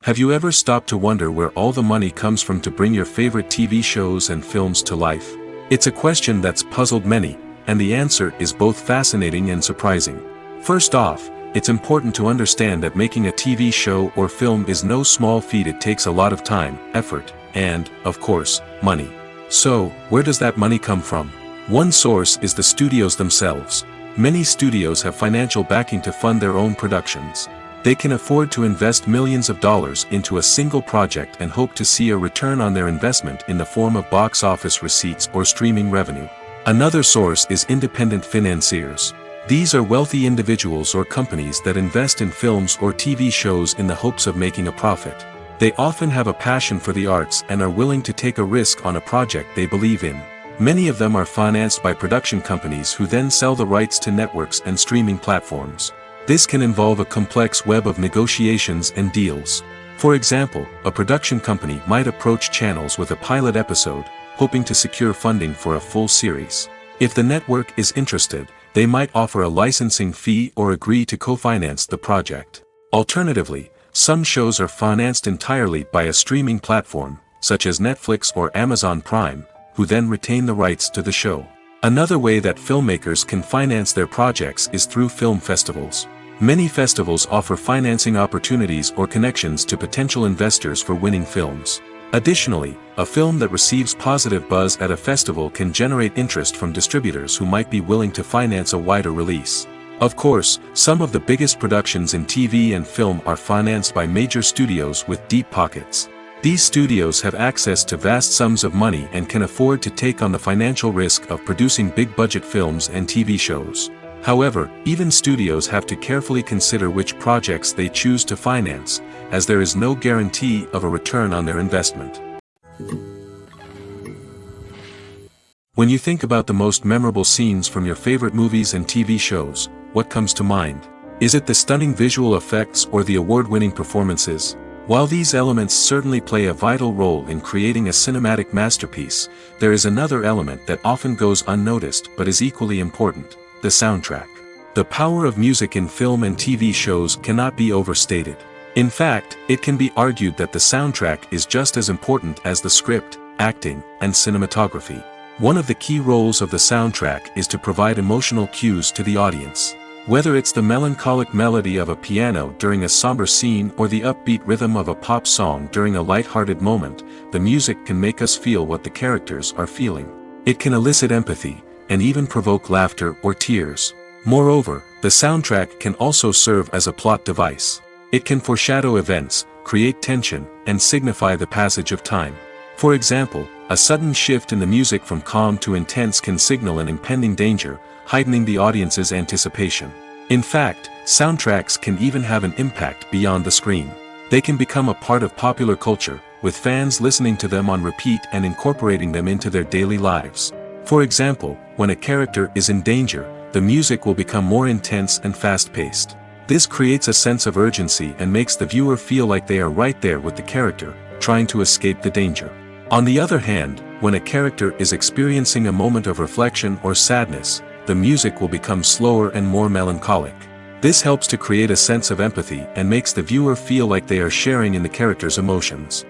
Have you ever stopped to wonder where all the money comes from to bring your favorite TV shows and films to life? It's a question that's puzzled many, and the answer is both fascinating and surprising. First off, it's important to understand that making a TV show or film is no small feat. It takes a lot of time, effort, and, of course, money. So, where does that money come from? One source is the studios themselves. Many studios have financial backing to fund their own productions. They can afford to invest millions of dollars into a single project and hope to see a return on their investment in the form of box office receipts or streaming revenue. Another source is independent financiers. These are wealthy individuals or companies that invest in films or TV shows in the hopes of making a profit. They often have a passion for the arts and are willing to take a risk on a project they believe in. Many of them are financed by production companies who then sell the rights to networks and streaming platforms. This can involve a complex web of negotiations and deals. For example, a production company might approach channels with a pilot episode, hoping to secure funding for a full series. If the network is interested, they might offer a licensing fee or agree to co-finance the project. Alternatively, some shows are financed entirely by a streaming platform, such as Netflix or Amazon Prime, who then retain the rights to the show. Another way that filmmakers can finance their projects is through film festivals. Many festivals offer financing opportunities or connections to potential investors for winning films. Additionally, a film that receives positive buzz at a festival can generate interest from distributors who might be willing to finance a wider release. Of course, some of the biggest productions in TV and film are financed by major studios with deep pockets. These studios have access to vast sums of money and can afford to take on the financial risk of producing big-budget films and TV shows. However, even studios have to carefully consider which projects they choose to finance, as there is no guarantee of a return on their investment. When you think about the most memorable scenes from your favorite movies and TV shows, what comes to mind? Is it the stunning visual effects or the award-winning performances? While these elements certainly play a vital role in creating a cinematic masterpiece, there is another element that often goes unnoticed but is equally important: the soundtrack. The power of music in film and TV shows cannot be overstated. In fact, it can be argued that the soundtrack is just as important as the script, acting, and cinematography. One of the key roles of the soundtrack is to provide emotional cues to the audience. Whether it's the melancholic melody of a piano during a somber scene or the upbeat rhythm of a pop song during a light-hearted moment, the music can make us feel what the characters are feeling. It can elicit empathy, and even provoke laughter or tears. Moreover, the soundtrack can also serve as a plot device. It can foreshadow events, create tension, and signify the passage of time. For example, a sudden shift in the music from calm to intense can signal an impending danger, heightening the audience's anticipation. In fact, soundtracks can even have an impact beyond the screen. They can become a part of popular culture, with fans listening to them on repeat and incorporating them into their daily lives. For example, when a character is in danger, the music will become more intense and fast-paced. This creates a sense of urgency and makes the viewer feel like they are right there with the character, trying to escape the danger. On the other hand, when a character is experiencing a moment of reflection or sadness, the music will become slower and more melancholic. This helps to create a sense of empathy and makes the viewer feel like they are sharing in the character's emotions.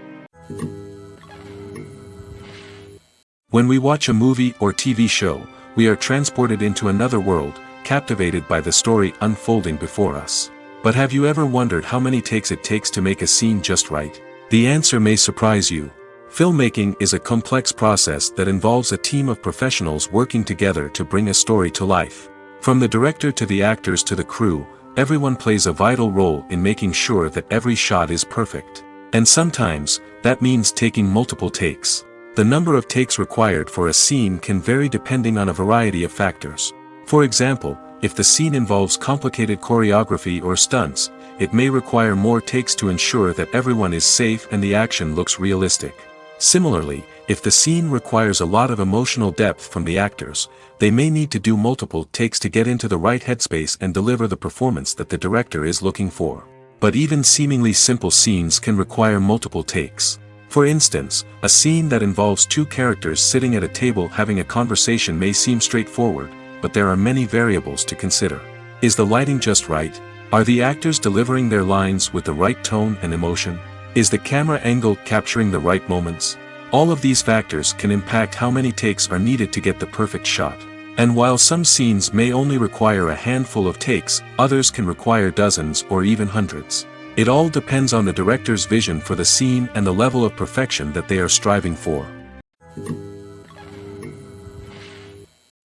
When we watch a movie or TV show, we are transported into another world, captivated by the story unfolding before us. But have you ever wondered how many takes it takes to make a scene just right? The answer may surprise you. Filmmaking is a complex process that involves a team of professionals working together to bring a story to life. From the director to the actors to the crew, everyone plays a vital role in making sure that every shot is perfect. And sometimes, that means taking multiple takes. The number of takes required for a scene can vary depending on a variety of factors. For example, if the scene involves complicated choreography or stunts, it may require more takes to ensure that everyone is safe and the action looks realistic. Similarly, if the scene requires a lot of emotional depth from the actors, they may need to do multiple takes to get into the right headspace and deliver the performance that the director is looking for. But even seemingly simple scenes can require multiple takes. For instance, a scene that involves two characters sitting at a table having a conversation may seem straightforward, but there are many variables to consider. Is the lighting just right? Are the actors delivering their lines with the right tone and emotion? Is the camera angle capturing the right moments? All of these factors can impact how many takes are needed to get the perfect shot. And while some scenes may only require a handful of takes, others can require dozens or even hundreds. It all depends on the director's vision for the scene and the level of perfection that they are striving for.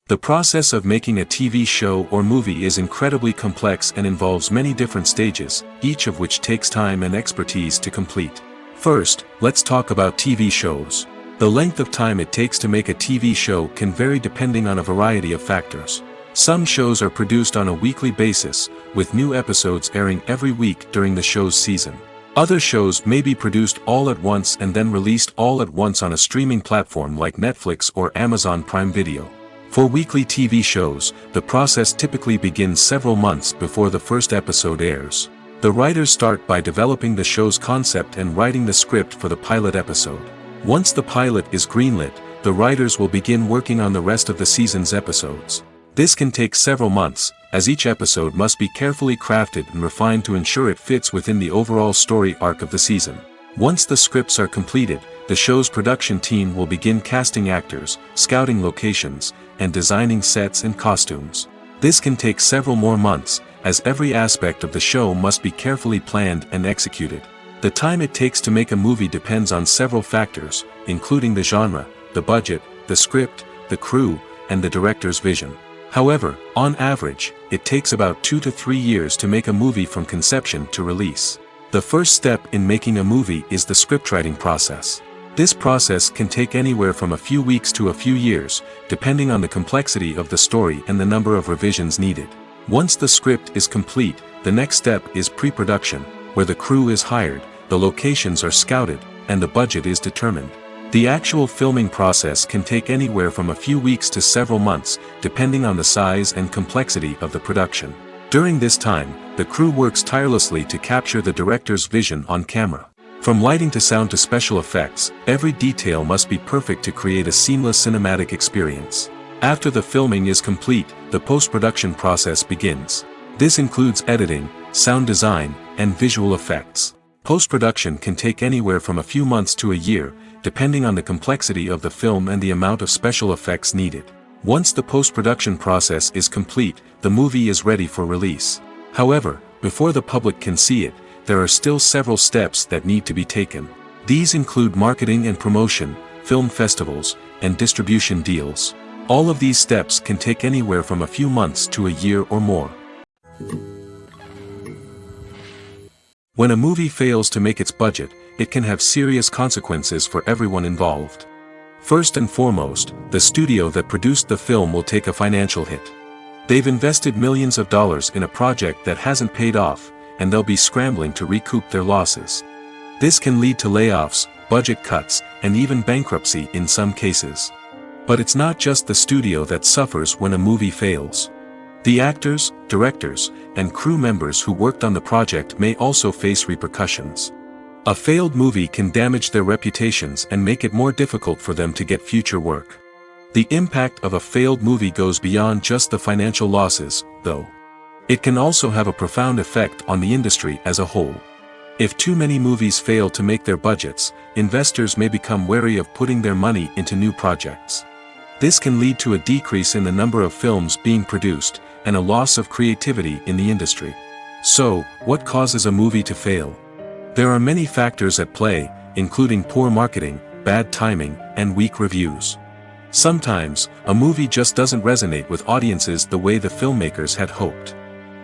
The process of making a TV show or movie is incredibly complex and involves many different stages, each of which takes time and expertise to complete. First, let's talk about TV shows. The length of time it takes to make a TV show can vary depending on a variety of factors. Some shows are produced on a weekly basis, with new episodes airing every week during the show's season. Other shows may be produced all at once and then released all at once on a streaming platform like Netflix or Amazon Prime Video. For weekly TV shows, the process typically begins several months before the first episode airs. The writers start by developing the show's concept and writing the script for the pilot episode. Once the pilot is greenlit, the writers will begin working on the rest of the season's episodes. This can take several months, as each episode must be carefully crafted and refined to ensure it fits within the overall story arc of the season. Once the scripts are completed, the show's production team will begin casting actors, scouting locations, and designing sets and costumes. This can take several more months, as every aspect of the show must be carefully planned and executed. The time it takes to make a movie depends on several factors, including the genre, the budget, the script, the crew, and the director's vision. However, on average, it takes about 2 to 3 years to make a movie from conception to release. The first step in making a movie is the scriptwriting process. This process can take anywhere from a few weeks to a few years, depending on the complexity of the story and the number of revisions needed. Once the script is complete, the next step is pre-production, where the crew is hired, the locations are scouted, and the budget is determined. The actual filming process can take anywhere from a few weeks to several months, depending on the size and complexity of the production. During this time, the crew works tirelessly to capture the director's vision on camera. From lighting to sound to special effects, every detail must be perfect to create a seamless cinematic experience. After the filming is complete, the post-production process begins. This includes editing, sound design, and visual effects. Post-production can take anywhere from a few months to a year, depending on the complexity of the film and the amount of special effects needed. Once the post-production process is complete, the movie is ready for release. However, before the public can see it, there are still several steps that need to be taken. These include marketing and promotion, film festivals, and distribution deals. All of these steps can take anywhere from a few months to a year or more. When a movie fails to make its budget, it can have serious consequences for everyone involved. First and foremost, the studio that produced the film will take a financial hit. They've invested millions of dollars in a project that hasn't paid off, and they'll be scrambling to recoup their losses. This can lead to layoffs, budget cuts, and even bankruptcy in some cases. But it's not just the studio that suffers when a movie fails. The actors, directors, and crew members who worked on the project may also face repercussions. A failed movie can damage their reputations and make it more difficult for them to get future work. The impact of a failed movie goes beyond just the financial losses, though. It can also have a profound effect on the industry as a whole. If too many movies fail to make their budgets, investors may become wary of putting their money into new projects. This can lead to a decrease in the number of films being produced, and a loss of creativity in the industry. So, what causes a movie to fail? There are many factors at play, including poor marketing, bad timing, and weak reviews. Sometimes, a movie just doesn't resonate with audiences the way the filmmakers had hoped.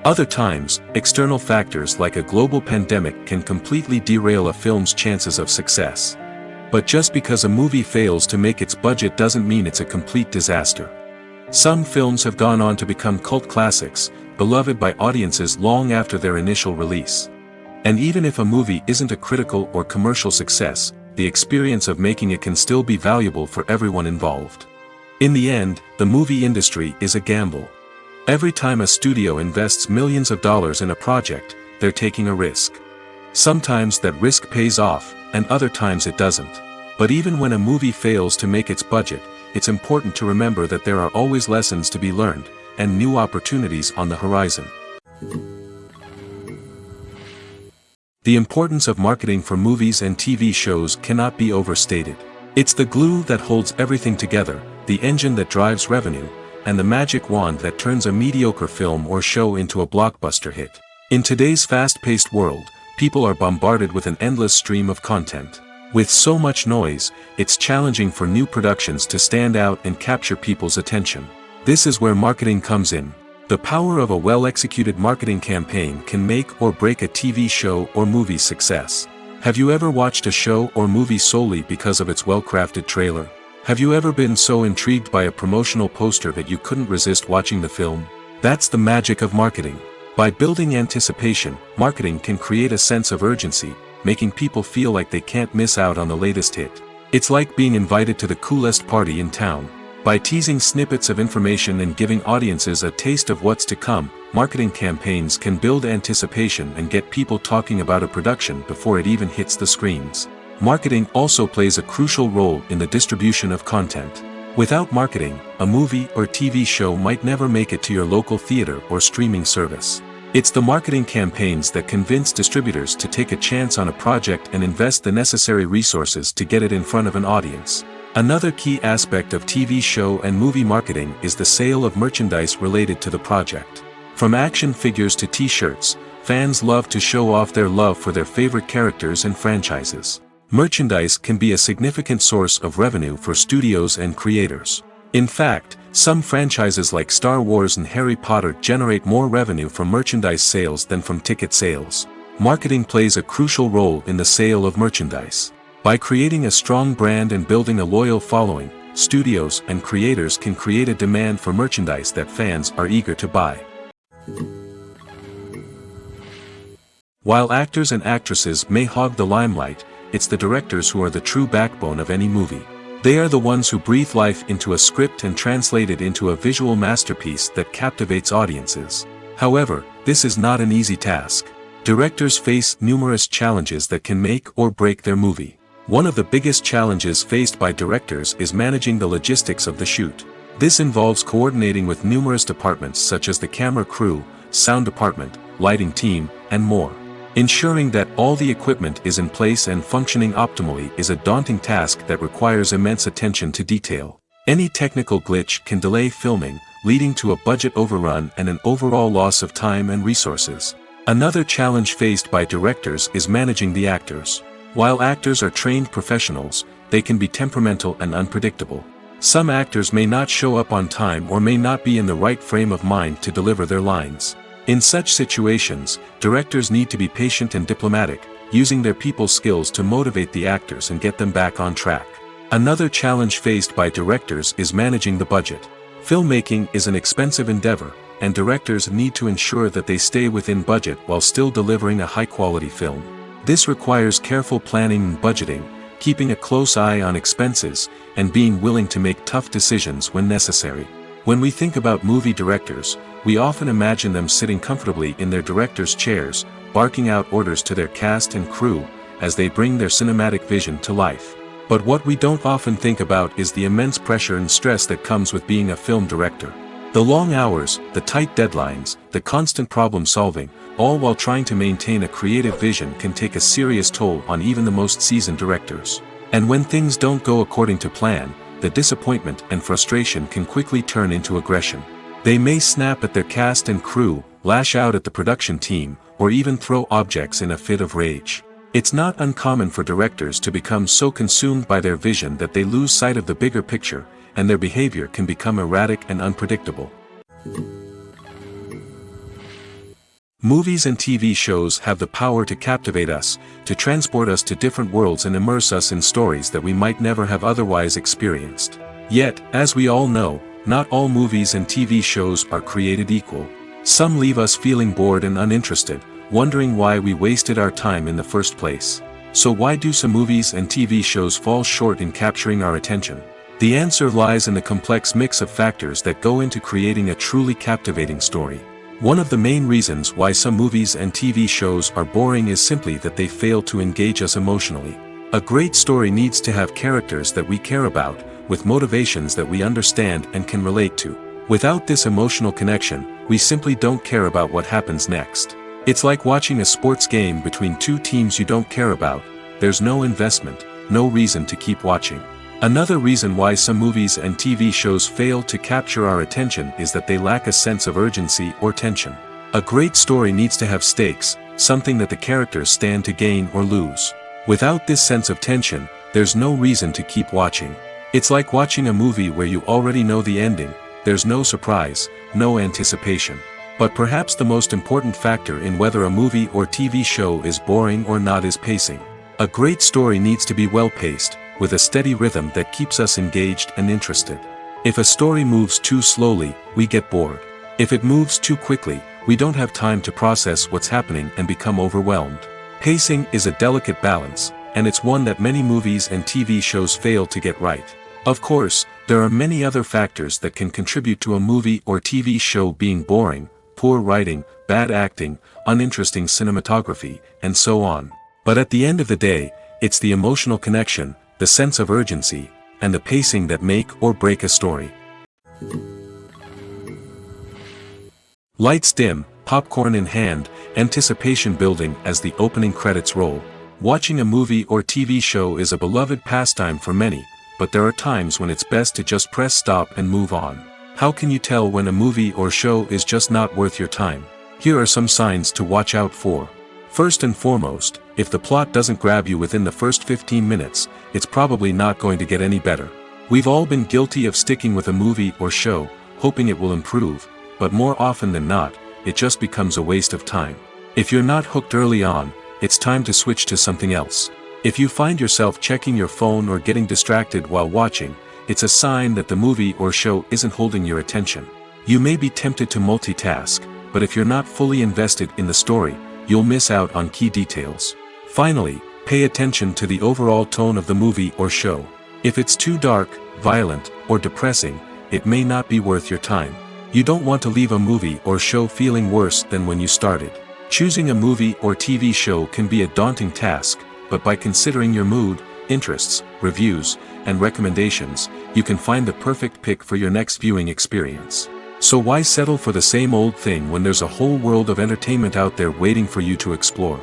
Other times, external factors like a global pandemic can completely derail a film's chances of success. But just because a movie fails to make its budget doesn't mean it's a complete disaster. Some films have gone on to become cult classics, beloved by audiences long after their initial release. And even if a movie isn't a critical or commercial success, the experience of making it can still be valuable for everyone involved. In the end, the movie industry is a gamble. Every time a studio invests millions of dollars in a project, they're taking a risk. Sometimes that risk pays off, and other times it doesn't. But even when a movie fails to make its budget, it's important to remember that there are always lessons to be learned, and new opportunities on the horizon. The importance of marketing for movies and TV shows cannot be overstated. It's the glue that holds everything together, the engine that drives revenue, and the magic wand that turns a mediocre film or show into a blockbuster hit. In today's fast-paced world, people are bombarded with an endless stream of content. With so much noise, it's challenging for new productions to stand out and capture people's attention. This is where marketing comes in. The power of a well-executed marketing campaign can make or break a TV show or movie's success. Have you ever watched a show or movie solely because of its well-crafted trailer? Have you ever been so intrigued by a promotional poster that you couldn't resist watching the film? That's the magic of marketing. By building anticipation, marketing can create a sense of urgency, making people feel like they can't miss out on the latest hit. It's like being invited to the coolest party in town. By teasing snippets of information and giving audiences a taste of what's to come, marketing campaigns can build anticipation and get people talking about a production before it even hits the screens. Marketing also plays a crucial role in the distribution of content. Without marketing, a movie or TV show might never make it to your local theater or streaming service. It's the marketing campaigns that convince distributors to take a chance on a project and invest the necessary resources to get it in front of an audience. Another key aspect of TV show and movie marketing is the sale of merchandise related to the project. From action figures to t-shirts, fans love to show off their love for their favorite characters and franchises. Merchandise can be a significant source of revenue for studios and creators. In fact, some franchises like Star Wars and Harry Potter generate more revenue from merchandise sales than from ticket sales. Marketing plays a crucial role in the sale of merchandise. By creating a strong brand and building a loyal following, studios and creators can create a demand for merchandise that fans are eager to buy. While actors and actresses may hog the limelight, it's the directors who are the true backbone of any movie. They are the ones who breathe life into a script and translate it into a visual masterpiece that captivates audiences. However, this is not an easy task. Directors face numerous challenges that can make or break their movie. One of the biggest challenges faced by directors is managing the logistics of the shoot. This involves coordinating with numerous departments such as the camera crew, sound department, lighting team, and more. Ensuring that all the equipment is in place and functioning optimally is a daunting task that requires immense attention to detail. Any technical glitch can delay filming, leading to a budget overrun and an overall loss of time and resources. Another challenge faced by directors is managing the actors. While actors are trained professionals, they can be temperamental and unpredictable. Some actors may not show up on time or may not be in the right frame of mind to deliver their lines. In such situations, directors need to be patient and diplomatic, using their people skills to motivate the actors and get them back on track. Another challenge faced by directors is managing the budget. Filmmaking is an expensive endeavor, and directors need to ensure that they stay within budget while still delivering a high-quality film. This requires careful planning and budgeting, keeping a close eye on expenses, and being willing to make tough decisions when necessary. When we think about movie directors, we often imagine them sitting comfortably in their director's chairs, barking out orders to their cast and crew, as they bring their cinematic vision to life. But what we don't often think about is the immense pressure and stress that comes with being a film director. The long hours, the tight deadlines, the constant problem solving, all while trying to maintain a creative vision can take a serious toll on even the most seasoned directors. And when things don't go according to plan, the disappointment and frustration can quickly turn into aggression. They may snap at their cast and crew, lash out at the production team, or even throw objects in a fit of rage. It's not uncommon for directors to become so consumed by their vision that they lose sight of the bigger picture, and their behavior can become erratic and unpredictable. Movies and TV shows have the power to captivate us, to transport us to different worlds and immerse us in stories that we might never have otherwise experienced. Yet, as we all know, not all movies and TV shows are created equal. Some leave us feeling bored and uninterested, wondering why we wasted our time in the first place. So why do some movies and TV shows fall short in capturing our attention? The answer lies in the complex mix of factors that go into creating a truly captivating story. One of the main reasons why some movies and TV shows are boring is simply that they fail to engage us emotionally. A great story needs to have characters that we care about, with motivations that we understand and can relate to. Without this emotional connection, we simply don't care about what happens next. It's like watching a sports game between two teams you don't care about. There's no investment, no reason to keep watching. Another reason why some movies and TV shows fail to capture our attention is that they lack a sense of urgency or tension. A great story needs to have stakes, something that the characters stand to gain or lose. Without this sense of tension, there's no reason to keep watching. It's like watching a movie where you already know the ending. There's no surprise, no anticipation. But perhaps the most important factor in whether a movie or TV show is boring or not is pacing. A great story needs to be well-paced, with a steady rhythm that keeps us engaged and interested. If a story moves too slowly, we get bored. If it moves too quickly, we don't have time to process what's happening and become overwhelmed. Pacing is a delicate balance, and it's one that many movies and TV shows fail to get right. Of course, there are many other factors that can contribute to a movie or TV show being boring: poor writing, bad acting, uninteresting cinematography, and so on. But at the end of the day, it's the emotional connection, the sense of urgency, and the pacing that make or break a story. Lights dim, popcorn in hand, anticipation building as the opening credits roll. Watching a movie or TV show is a beloved pastime for many, but there are times when it's best to just press stop and move on. How can you tell when a movie or show is just not worth your time? Here are some signs to watch out for. First and foremost, if the plot doesn't grab you within the first 15 minutes, it's probably not going to get any better. We've all been guilty of sticking with a movie or show, hoping it will improve, but more often than not, it just becomes a waste of time. If you're not hooked early on, it's time to switch to something else. If you find yourself checking your phone or getting distracted while watching, it's a sign that the movie or show isn't holding your attention. You may be tempted to multitask, but if you're not fully invested in the story, you'll miss out on key details. Finally, pay attention to the overall tone of the movie or show. If it's too dark, violent, or depressing, it may not be worth your time. You don't want to leave a movie or show feeling worse than when you started. Choosing a movie or TV show can be a daunting task, but by considering your mood, interests, reviews, and recommendations, you can find the perfect pick for your next viewing experience. So why settle for the same old thing when there's a whole world of entertainment out there waiting for you to explore?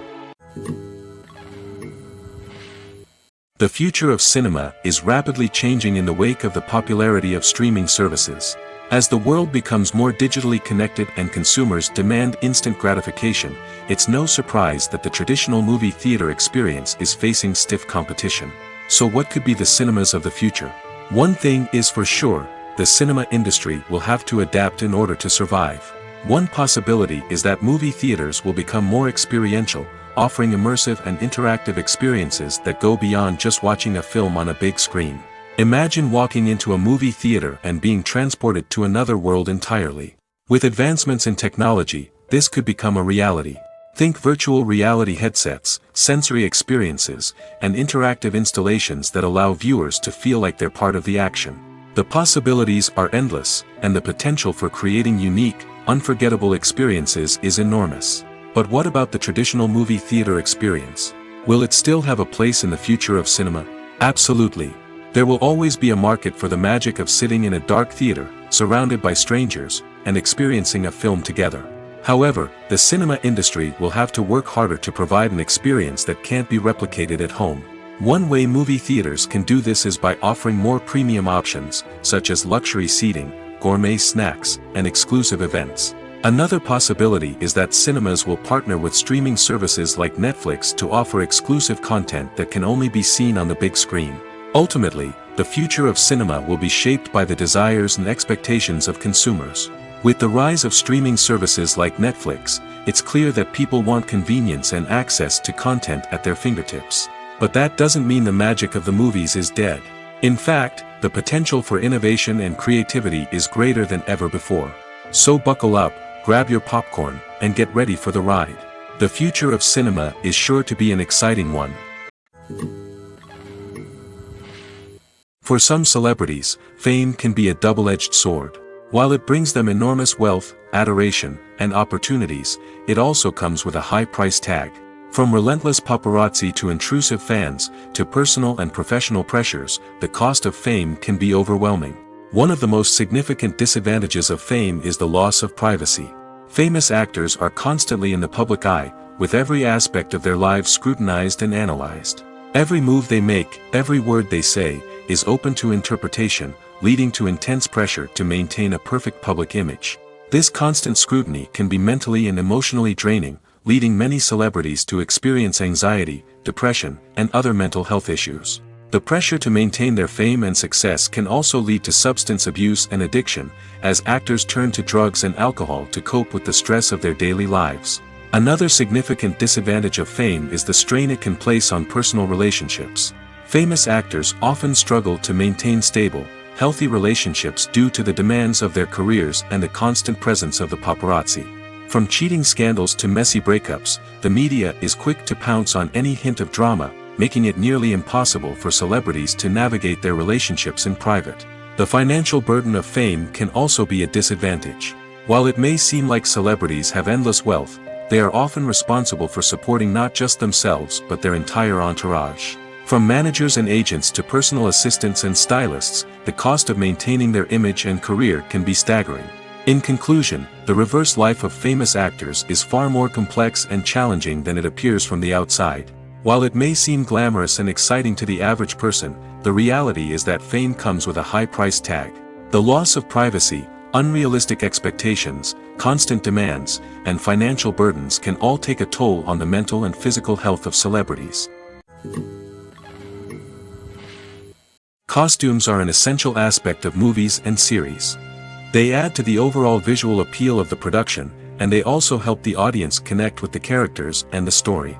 The future of cinema is rapidly changing in the wake of the popularity of streaming services. As the world becomes more digitally connected and consumers demand instant gratification, it's no surprise that the traditional movie theater experience is facing stiff competition. So what could be the cinemas of the future? One thing is for sure, the cinema industry will have to adapt in order to survive. One possibility is that movie theaters will become more experiential, offering immersive and interactive experiences that go beyond just watching a film on a big screen. Imagine walking into a movie theater and being transported to another world entirely. With advancements in technology, this could become a reality. Think virtual reality headsets, sensory experiences, and interactive installations that allow viewers to feel like they're part of the action. The possibilities are endless, and the potential for creating unique, unforgettable experiences is enormous. But what about the traditional movie theater experience? Will it still have a place in the future of cinema? Absolutely. There will always be a market for the magic of sitting in a dark theater, surrounded by strangers, and experiencing a film together. However, the cinema industry will have to work harder to provide an experience that can't be replicated at home. One way movie theaters can do this is by offering more premium options, such as luxury seating, gourmet snacks, and exclusive events. Another possibility is that cinemas will partner with streaming services like Netflix to offer exclusive content that can only be seen on the big screen. Ultimately, the future of cinema will be shaped by the desires and expectations of consumers. With the rise of streaming services like Netflix, it's clear that people want convenience and access to content at their fingertips. But that doesn't mean the magic of the movies is dead. In fact, the potential for innovation and creativity is greater than ever before. So buckle up, grab your popcorn, and get ready for the ride. The future of cinema is sure to be an exciting one. For some celebrities, fame can be a double-edged sword. While it brings them enormous wealth, adoration, and opportunities, it also comes with a high price tag. From relentless paparazzi to intrusive fans, to personal and professional pressures, the cost of fame can be overwhelming. One of the most significant disadvantages of fame is the loss of privacy. Famous actors are constantly in the public eye, with every aspect of their lives scrutinized and analyzed. Every move they make, every word they say, is open to interpretation, leading to intense pressure to maintain a perfect public image. This constant scrutiny can be mentally and emotionally draining, leading many celebrities to experience anxiety, depression, and other mental health issues. The pressure to maintain their fame and success can also lead to substance abuse and addiction, as actors turn to drugs and alcohol to cope with the stress of their daily lives. Another significant disadvantage of fame is the strain it can place on personal relationships. Famous actors often struggle to maintain stable, healthy relationships due to the demands of their careers and the constant presence of the paparazzi. From cheating scandals to messy breakups, the media is quick to pounce on any hint of drama, making it nearly impossible for celebrities to navigate their relationships in private. The financial burden of fame can also be a disadvantage. While it may seem like celebrities have endless wealth, they are often responsible for supporting not just themselves but their entire entourage. From managers and agents to personal assistants and stylists, the cost of maintaining their image and career can be staggering. In conclusion, the reverse life of famous actors is far more complex and challenging than it appears from the outside. While it may seem glamorous and exciting to the average person, the reality is that fame comes with a high price tag. The loss of privacy, unrealistic expectations, constant demands, and financial burdens can all take a toll on the mental and physical health of celebrities. Costumes are an essential aspect of movies and series. They add to the overall visual appeal of the production, and they also help the audience connect with the characters and the story.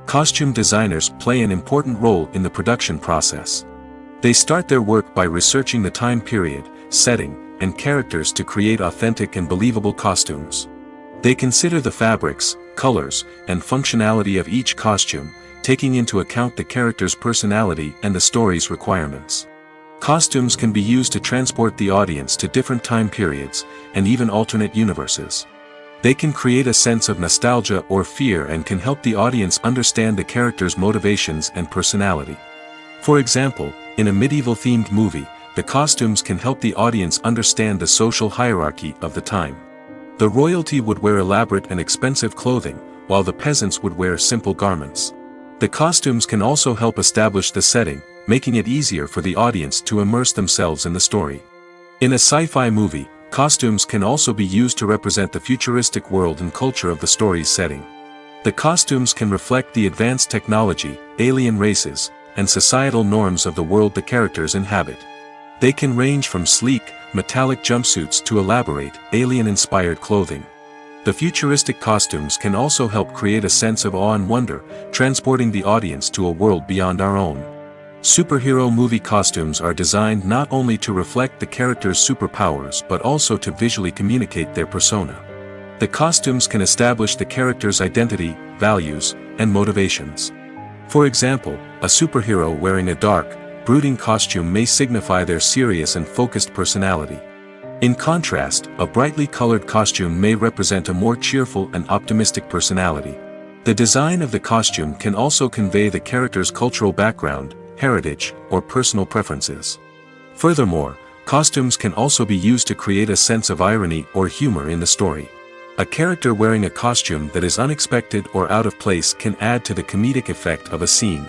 Costume designers play an important role in the production process. They start their work by researching the time period, setting, and characters to create authentic and believable costumes. They consider the fabrics, colors, and functionality of each costume, taking into account the character's personality and the story's requirements. Costumes can be used to transport the audience to different time periods, and even alternate universes. They can create a sense of nostalgia or fear and can help the audience understand the character's motivations and personality. For example, in a medieval-themed movie, the costumes can help the audience understand the social hierarchy of the time. The royalty would wear elaborate and expensive clothing, while the peasants would wear simple garments. The costumes can also help establish the setting, making it easier for the audience to immerse themselves in the story. In a sci-fi movie, costumes can also be used to represent the futuristic world and culture of the story's setting. The costumes can reflect the advanced technology, alien races, and societal norms of the world the characters inhabit. They can range from sleek, metallic jumpsuits to elaborate, alien-inspired clothing. The futuristic costumes can also help create a sense of awe and wonder, transporting the audience to a world beyond our own. Superhero movie costumes are designed not only to reflect the character's superpowers but also to visually communicate their persona. The costumes can establish the character's identity, values, and motivations. For example, a superhero wearing a dark, brooding costume may signify their serious and focused personality. In contrast, a brightly colored costume may represent a more cheerful and optimistic personality. The design of the costume can also convey the character's cultural background, heritage, or personal preferences. Furthermore, costumes can also be used to create a sense of irony or humor in the story. A character wearing a costume that is unexpected or out of place can add to the comedic effect of a scene.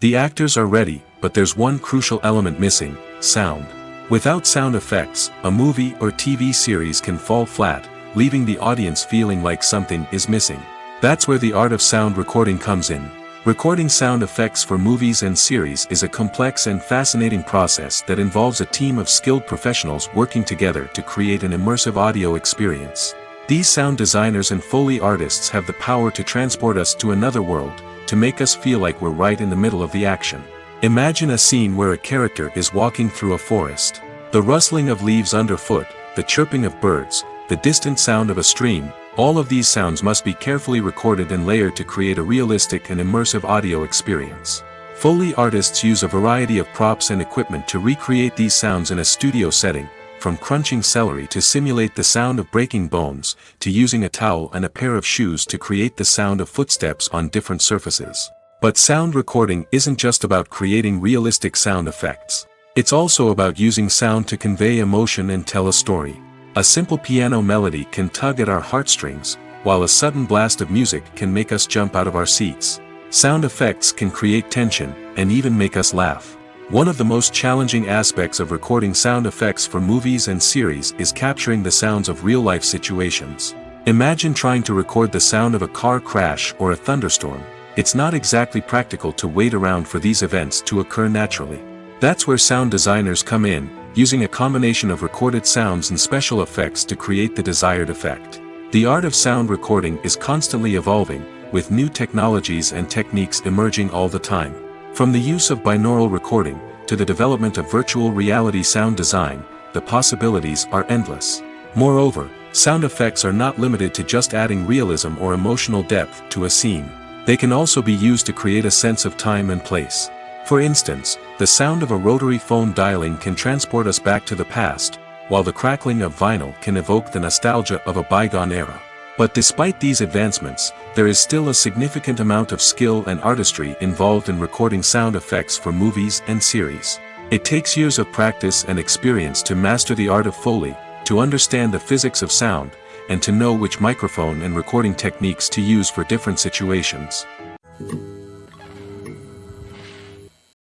The actors are ready, but there's one crucial element missing: sound. Without sound effects, a movie or TV series can fall flat, leaving the audience feeling like something is missing. That's where the art of sound recording comes in. Recording sound effects for movies and series is a complex and fascinating process that involves a team of skilled professionals working together to create an immersive audio experience. These sound designers and Foley artists have the power to transport us to another world, to make us feel like we're right in the middle of the action. Imagine a scene where a character is walking through a forest. The rustling of leaves underfoot, the chirping of birds, the distant sound of a stream, all of these sounds must be carefully recorded and layered to create a realistic and immersive audio experience. Foley artists use a variety of props and equipment to recreate these sounds in a studio setting, from crunching celery to simulate the sound of breaking bones, to using a towel and a pair of shoes to create the sound of footsteps on different surfaces. But sound recording isn't just about creating realistic sound effects. It's also about using sound to convey emotion and tell a story. A simple piano melody can tug at our heartstrings, while a sudden blast of music can make us jump out of our seats. Sound effects can create tension, and even make us laugh. One of the most challenging aspects of recording sound effects for movies and series is capturing the sounds of real-life situations. Imagine trying to record the sound of a car crash or a thunderstorm. It's not exactly practical to wait around for these events to occur naturally. That's where sound designers come in, using a combination of recorded sounds and special effects to create the desired effect. The art of sound recording is constantly evolving, with new technologies and techniques emerging all the time. From the use of binaural recording, to the development of virtual reality sound design, the possibilities are endless. Moreover, sound effects are not limited to just adding realism or emotional depth to a scene. They can also be used to create a sense of time and place. For instance, the sound of a rotary phone dialing can transport us back to the past, while the crackling of vinyl can evoke the nostalgia of a bygone era. But despite these advancements, there is still a significant amount of skill and artistry involved in recording sound effects for movies and series. It takes years of practice and experience to master the art of Foley, to understand the physics of sound, and to know which microphone and recording techniques to use for different situations.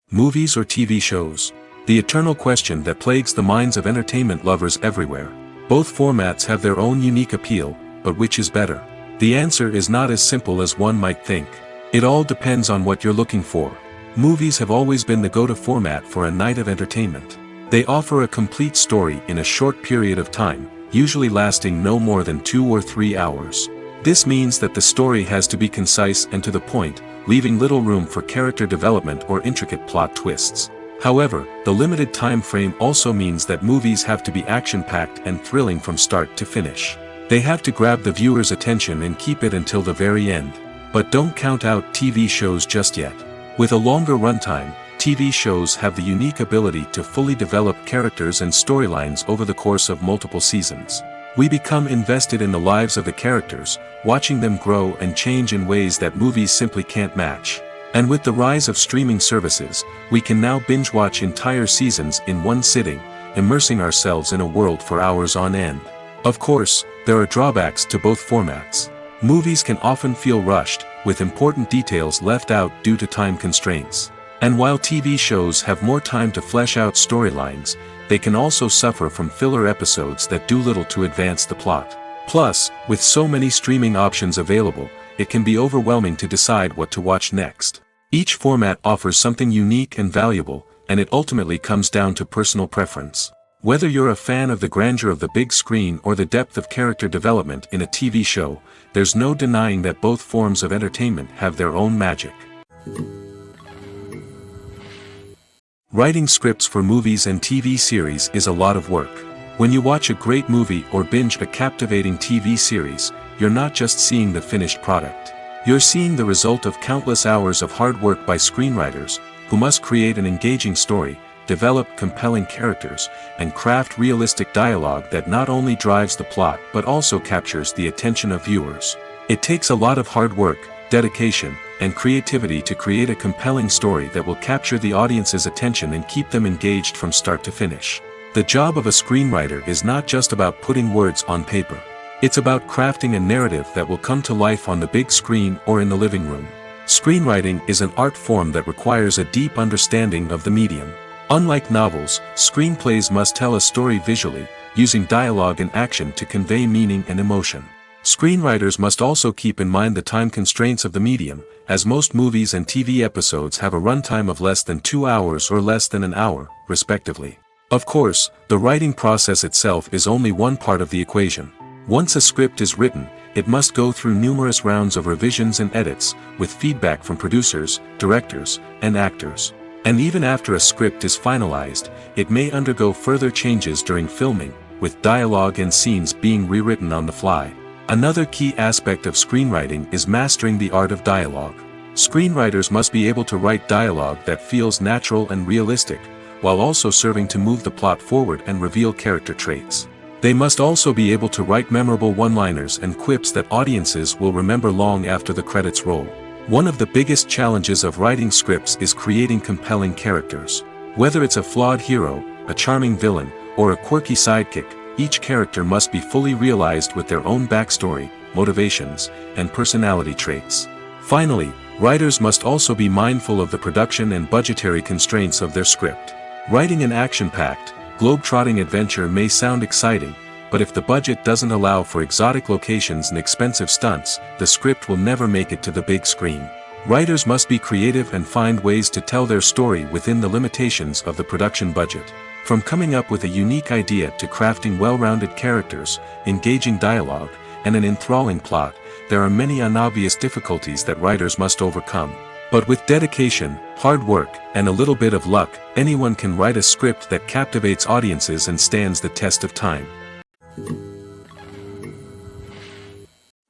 Movies or TV shows? The eternal question that plagues the minds of entertainment lovers everywhere. Both formats have their own unique appeal, but which is better? The answer is not as simple as one might think. It all depends on what you're looking for. Movies have always been the go-to format for a night of entertainment. They offer a complete story in a short period of time, usually lasting no more than 2 or 3 hours. This means that the story has to be concise and to the point, leaving little room for character development or intricate plot twists. However, the limited time frame also means that movies have to be action-packed and thrilling from start to finish. They have to grab the viewer's attention and keep it until the very end. But don't count out TV shows just yet. With a longer runtime, TV shows have the unique ability to fully develop characters and storylines over the course of multiple seasons. We become invested in the lives of the characters, watching them grow and change in ways that movies simply can't match. And with the rise of streaming services, we can now binge-watch entire seasons in one sitting, immersing ourselves in a world for hours on end. Of course, there are drawbacks to both formats. Movies can often feel rushed, with important details left out due to time constraints. And while TV shows have more time to flesh out storylines, they can also suffer from filler episodes that do little to advance the plot. Plus, with so many streaming options available, it can be overwhelming to decide what to watch next. Each format offers something unique and valuable, and it ultimately comes down to personal preference. Whether you're a fan of the grandeur of the big screen or the depth of character development in a TV show, there's no denying that both forms of entertainment have their own magic. Writing scripts for movies and TV series is a lot of work. When you watch a great movie or binge a captivating TV series, you're not just seeing the finished product. You're seeing the result of countless hours of hard work by screenwriters, who must create an engaging story, develop compelling characters, and craft realistic dialogue that not only drives the plot but also captures the attention of viewers. It takes a lot of hard work, dedication, and creativity to create a compelling story that will capture the audience's attention and keep them engaged from start to finish. The job of a screenwriter is not just about putting words on paper. It's about crafting a narrative that will come to life on the big screen or in the living room. Screenwriting is an art form that requires a deep understanding of the medium. Unlike novels, screenplays must tell a story visually, using dialogue and action to convey meaning and emotion. Screenwriters must also keep in mind the time constraints of the medium, as most movies and TV episodes have a runtime of less than 2 hours or less than an hour, respectively. Of course, the writing process itself is only one part of the equation. Once a script is written, it must go through numerous rounds of revisions and edits, with feedback from producers, directors, and actors. And even after a script is finalized, it may undergo further changes during filming, with dialogue and scenes being rewritten on the fly. Another key aspect of screenwriting is mastering the art of dialogue. Screenwriters must be able to write dialogue that feels natural and realistic, while also serving to move the plot forward and reveal character traits. They must also be able to write memorable one-liners and quips that audiences will remember long after the credits roll. One of the biggest challenges of writing scripts is creating compelling characters. Whether it's a flawed hero, a charming villain, or a quirky sidekick, each character must be fully realized with their own backstory, motivations, and personality traits. Finally, writers must also be mindful of the production and budgetary constraints of their script. Writing an action-packed, globe-trotting adventure may sound exciting, but if the budget doesn't allow for exotic locations and expensive stunts, the script will never make it to the big screen. Writers must be creative and find ways to tell their story within the limitations of the production budget. From coming up with a unique idea to crafting well-rounded characters, engaging dialogue, and an enthralling plot, there are many unobvious difficulties that writers must overcome. But with dedication, hard work, and a little bit of luck, anyone can write a script that captivates audiences and stands the test of time.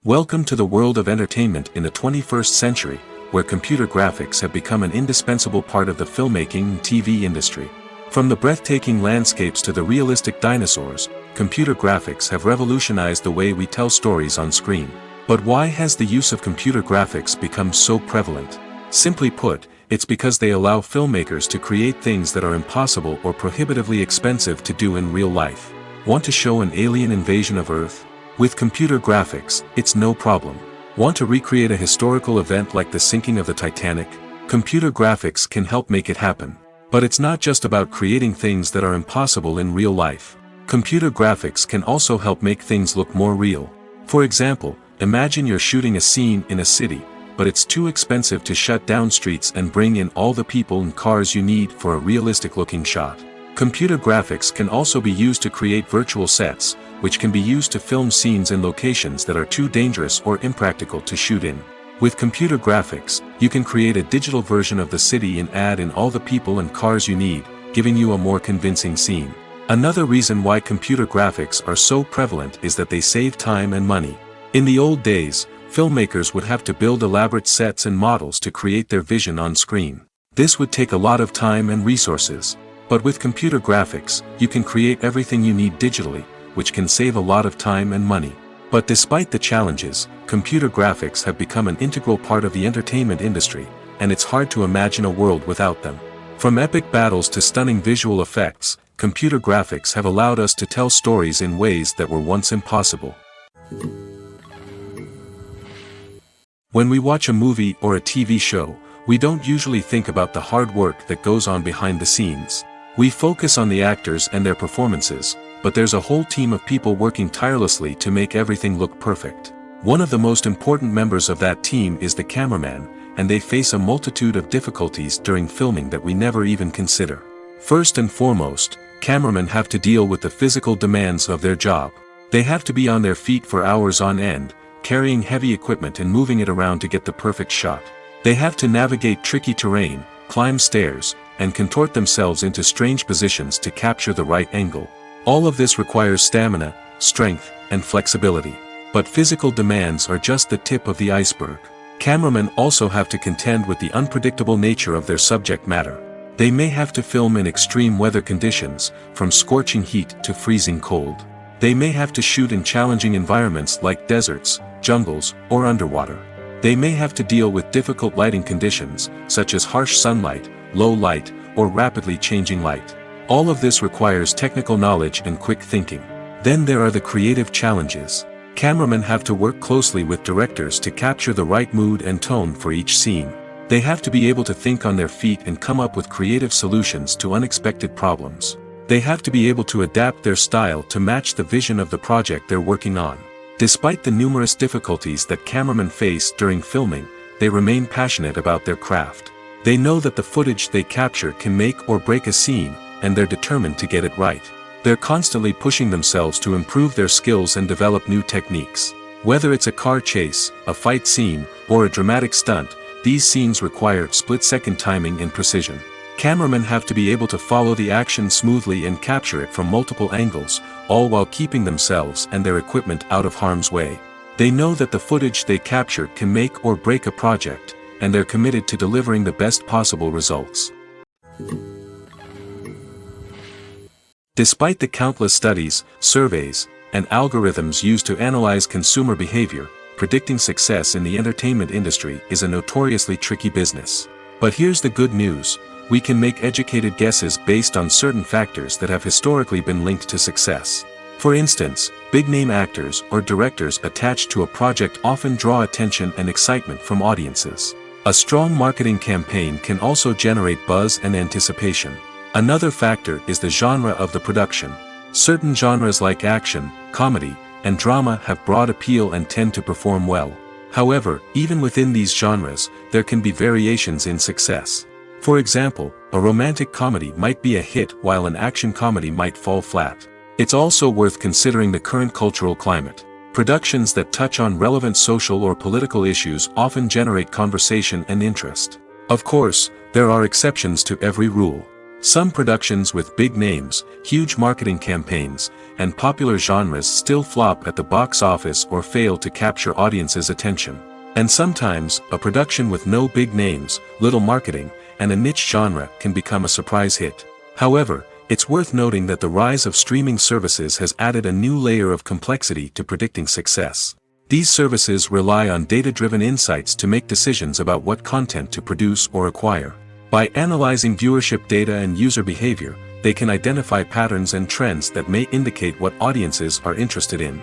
Welcome to the world of entertainment in the 21st century, where computer graphics have become an indispensable part of the filmmaking and TV industry. From the breathtaking landscapes to the realistic dinosaurs, computer graphics have revolutionized the way we tell stories on screen. But why has the use of computer graphics become so prevalent? Simply put, it's because they allow filmmakers to create things that are impossible or prohibitively expensive to do in real life. Want to show an alien invasion of Earth? With computer graphics, it's no problem. Want to recreate a historical event like the sinking of the Titanic? Computer graphics can help make it happen. But it's not just about creating things that are impossible in real life. Computer graphics can also help make things look more real. For example, imagine you're shooting a scene in a city, but it's too expensive to shut down streets and bring in all the people and cars you need for a realistic-looking shot. Computer graphics can also be used to create virtual sets, which can be used to film scenes in locations that are too dangerous or impractical to shoot in. With computer graphics, you can create a digital version of the city and add in all the people and cars you need, giving you a more convincing scene. Another reason why computer graphics are so prevalent is that they save time and money. In the old days, filmmakers would have to build elaborate sets and models to create their vision on screen. This would take a lot of time and resources. But with computer graphics, you can create everything you need digitally, which can save a lot of time and money. But despite the challenges, computer graphics have become an integral part of the entertainment industry, and it's hard to imagine a world without them. From epic battles to stunning visual effects, computer graphics have allowed us to tell stories in ways that were once impossible. When we watch a movie or a TV show, we don't usually think about the hard work that goes on behind the scenes. We focus on the actors and their performances, but there's a whole team of people working tirelessly to make everything look perfect. One of the most important members of that team is the cameraman, and they face a multitude of difficulties during filming that we never even consider. First and foremost, cameramen have to deal with the physical demands of their job. They have to be on their feet for hours on end, carrying heavy equipment and moving it around to get the perfect shot. They have to navigate tricky terrain, climb stairs, and contort themselves into strange positions to capture the right angle. All of this requires stamina, strength, and flexibility. But physical demands are just the tip of the iceberg. Cameramen also have to contend with the unpredictable nature of their subject matter. They may have to film in extreme weather conditions, from scorching heat to freezing cold. They may have to shoot in challenging environments like deserts, jungles, or underwater. They may have to deal with difficult lighting conditions, such as harsh sunlight, low light, or rapidly changing light. All of this requires technical knowledge and quick thinking. Then there are the creative challenges. Cameramen have to work closely with directors to capture the right mood and tone for each scene. They have to be able to think on their feet and come up with creative solutions to unexpected problems. They have to be able to adapt their style to match the vision of the project they're working on. Despite the numerous difficulties that cameramen face during filming, they remain passionate about their craft. They know that the footage they capture can make or break a scene, and they're determined to get it right. They're constantly pushing themselves to improve their skills and develop new techniques. Whether it's a car chase, a fight scene, or a dramatic stunt, these scenes require split-second timing and precision. Cameramen have to be able to follow the action smoothly and capture it from multiple angles, all while keeping themselves and their equipment out of harm's way. They know that the footage they capture can make or break a project, and they're committed to delivering the best possible results. Despite the countless studies, surveys, and algorithms used to analyze consumer behavior, predicting success in the entertainment industry is a notoriously tricky business. But here's the good news: we can make educated guesses based on certain factors that have historically been linked to success. For instance, big-name actors or directors attached to a project often draw attention and excitement from audiences. A strong marketing campaign can also generate buzz and anticipation. Another factor is the genre of the production. Certain genres like action, comedy, and drama have broad appeal and tend to perform well. However, even within these genres, there can be variations in success. For example, a romantic comedy might be a hit while an action comedy might fall flat. It's also worth considering the current cultural climate. Productions that touch on relevant social or political issues often generate conversation and interest. Of course, there are exceptions to every rule. Some productions with big names, huge marketing campaigns, and popular genres still flop at the box office or fail to capture audiences' attention. And sometimes, a production with no big names, little marketing, and a niche genre can become a surprise hit. However, it's worth noting that the rise of streaming services has added a new layer of complexity to predicting success. These services rely on data-driven insights to make decisions about what content to produce or acquire. By analyzing viewership data and user behavior, they can identify patterns and trends that may indicate what audiences are interested in.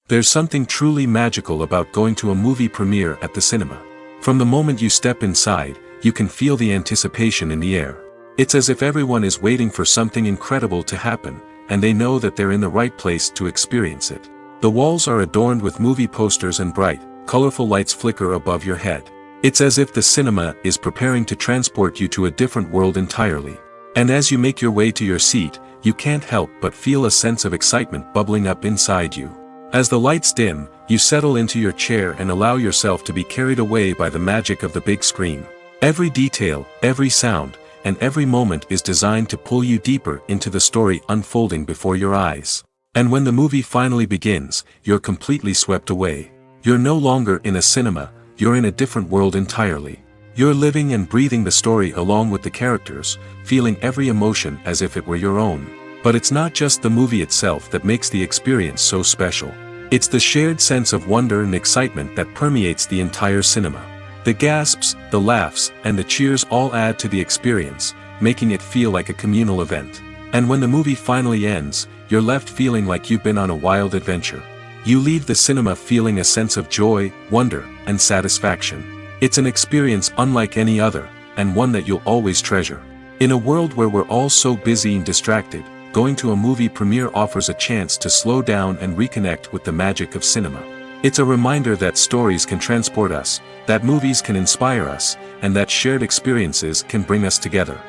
There's something truly magical about going to a movie premiere at the cinema. From the moment you step inside, you can feel the anticipation in the air. It's as if everyone is waiting for something incredible to happen, and they know that they're in the right place to experience it. The walls are adorned with movie posters and bright, colorful lights flicker above your head. It's as if the cinema is preparing to transport you to a different world entirely. And as you make your way to your seat, you can't help but feel a sense of excitement bubbling up inside you. As the lights dim, you settle into your chair and allow yourself to be carried away by the magic of the big screen. Every detail, every sound, and every moment is designed to pull you deeper into the story unfolding before your eyes. And when the movie finally begins, you're completely swept away. You're no longer in a cinema, you're in a different world entirely. You're living and breathing the story along with the characters, feeling every emotion as if it were your own. But it's not just the movie itself that makes the experience so special. It's the shared sense of wonder and excitement that permeates the entire cinema. The gasps, the laughs, and the cheers all add to the experience, making it feel like a communal event. And when the movie finally ends, you're left feeling like you've been on a wild adventure. You leave the cinema feeling a sense of joy, wonder, and satisfaction. It's an experience unlike any other, and one that you'll always treasure. In a world where we're all so busy and distracted, going to a movie premiere offers a chance to slow down and reconnect with the magic of cinema. It's a reminder that stories can transport us, that movies can inspire us, and that shared experiences can bring us together.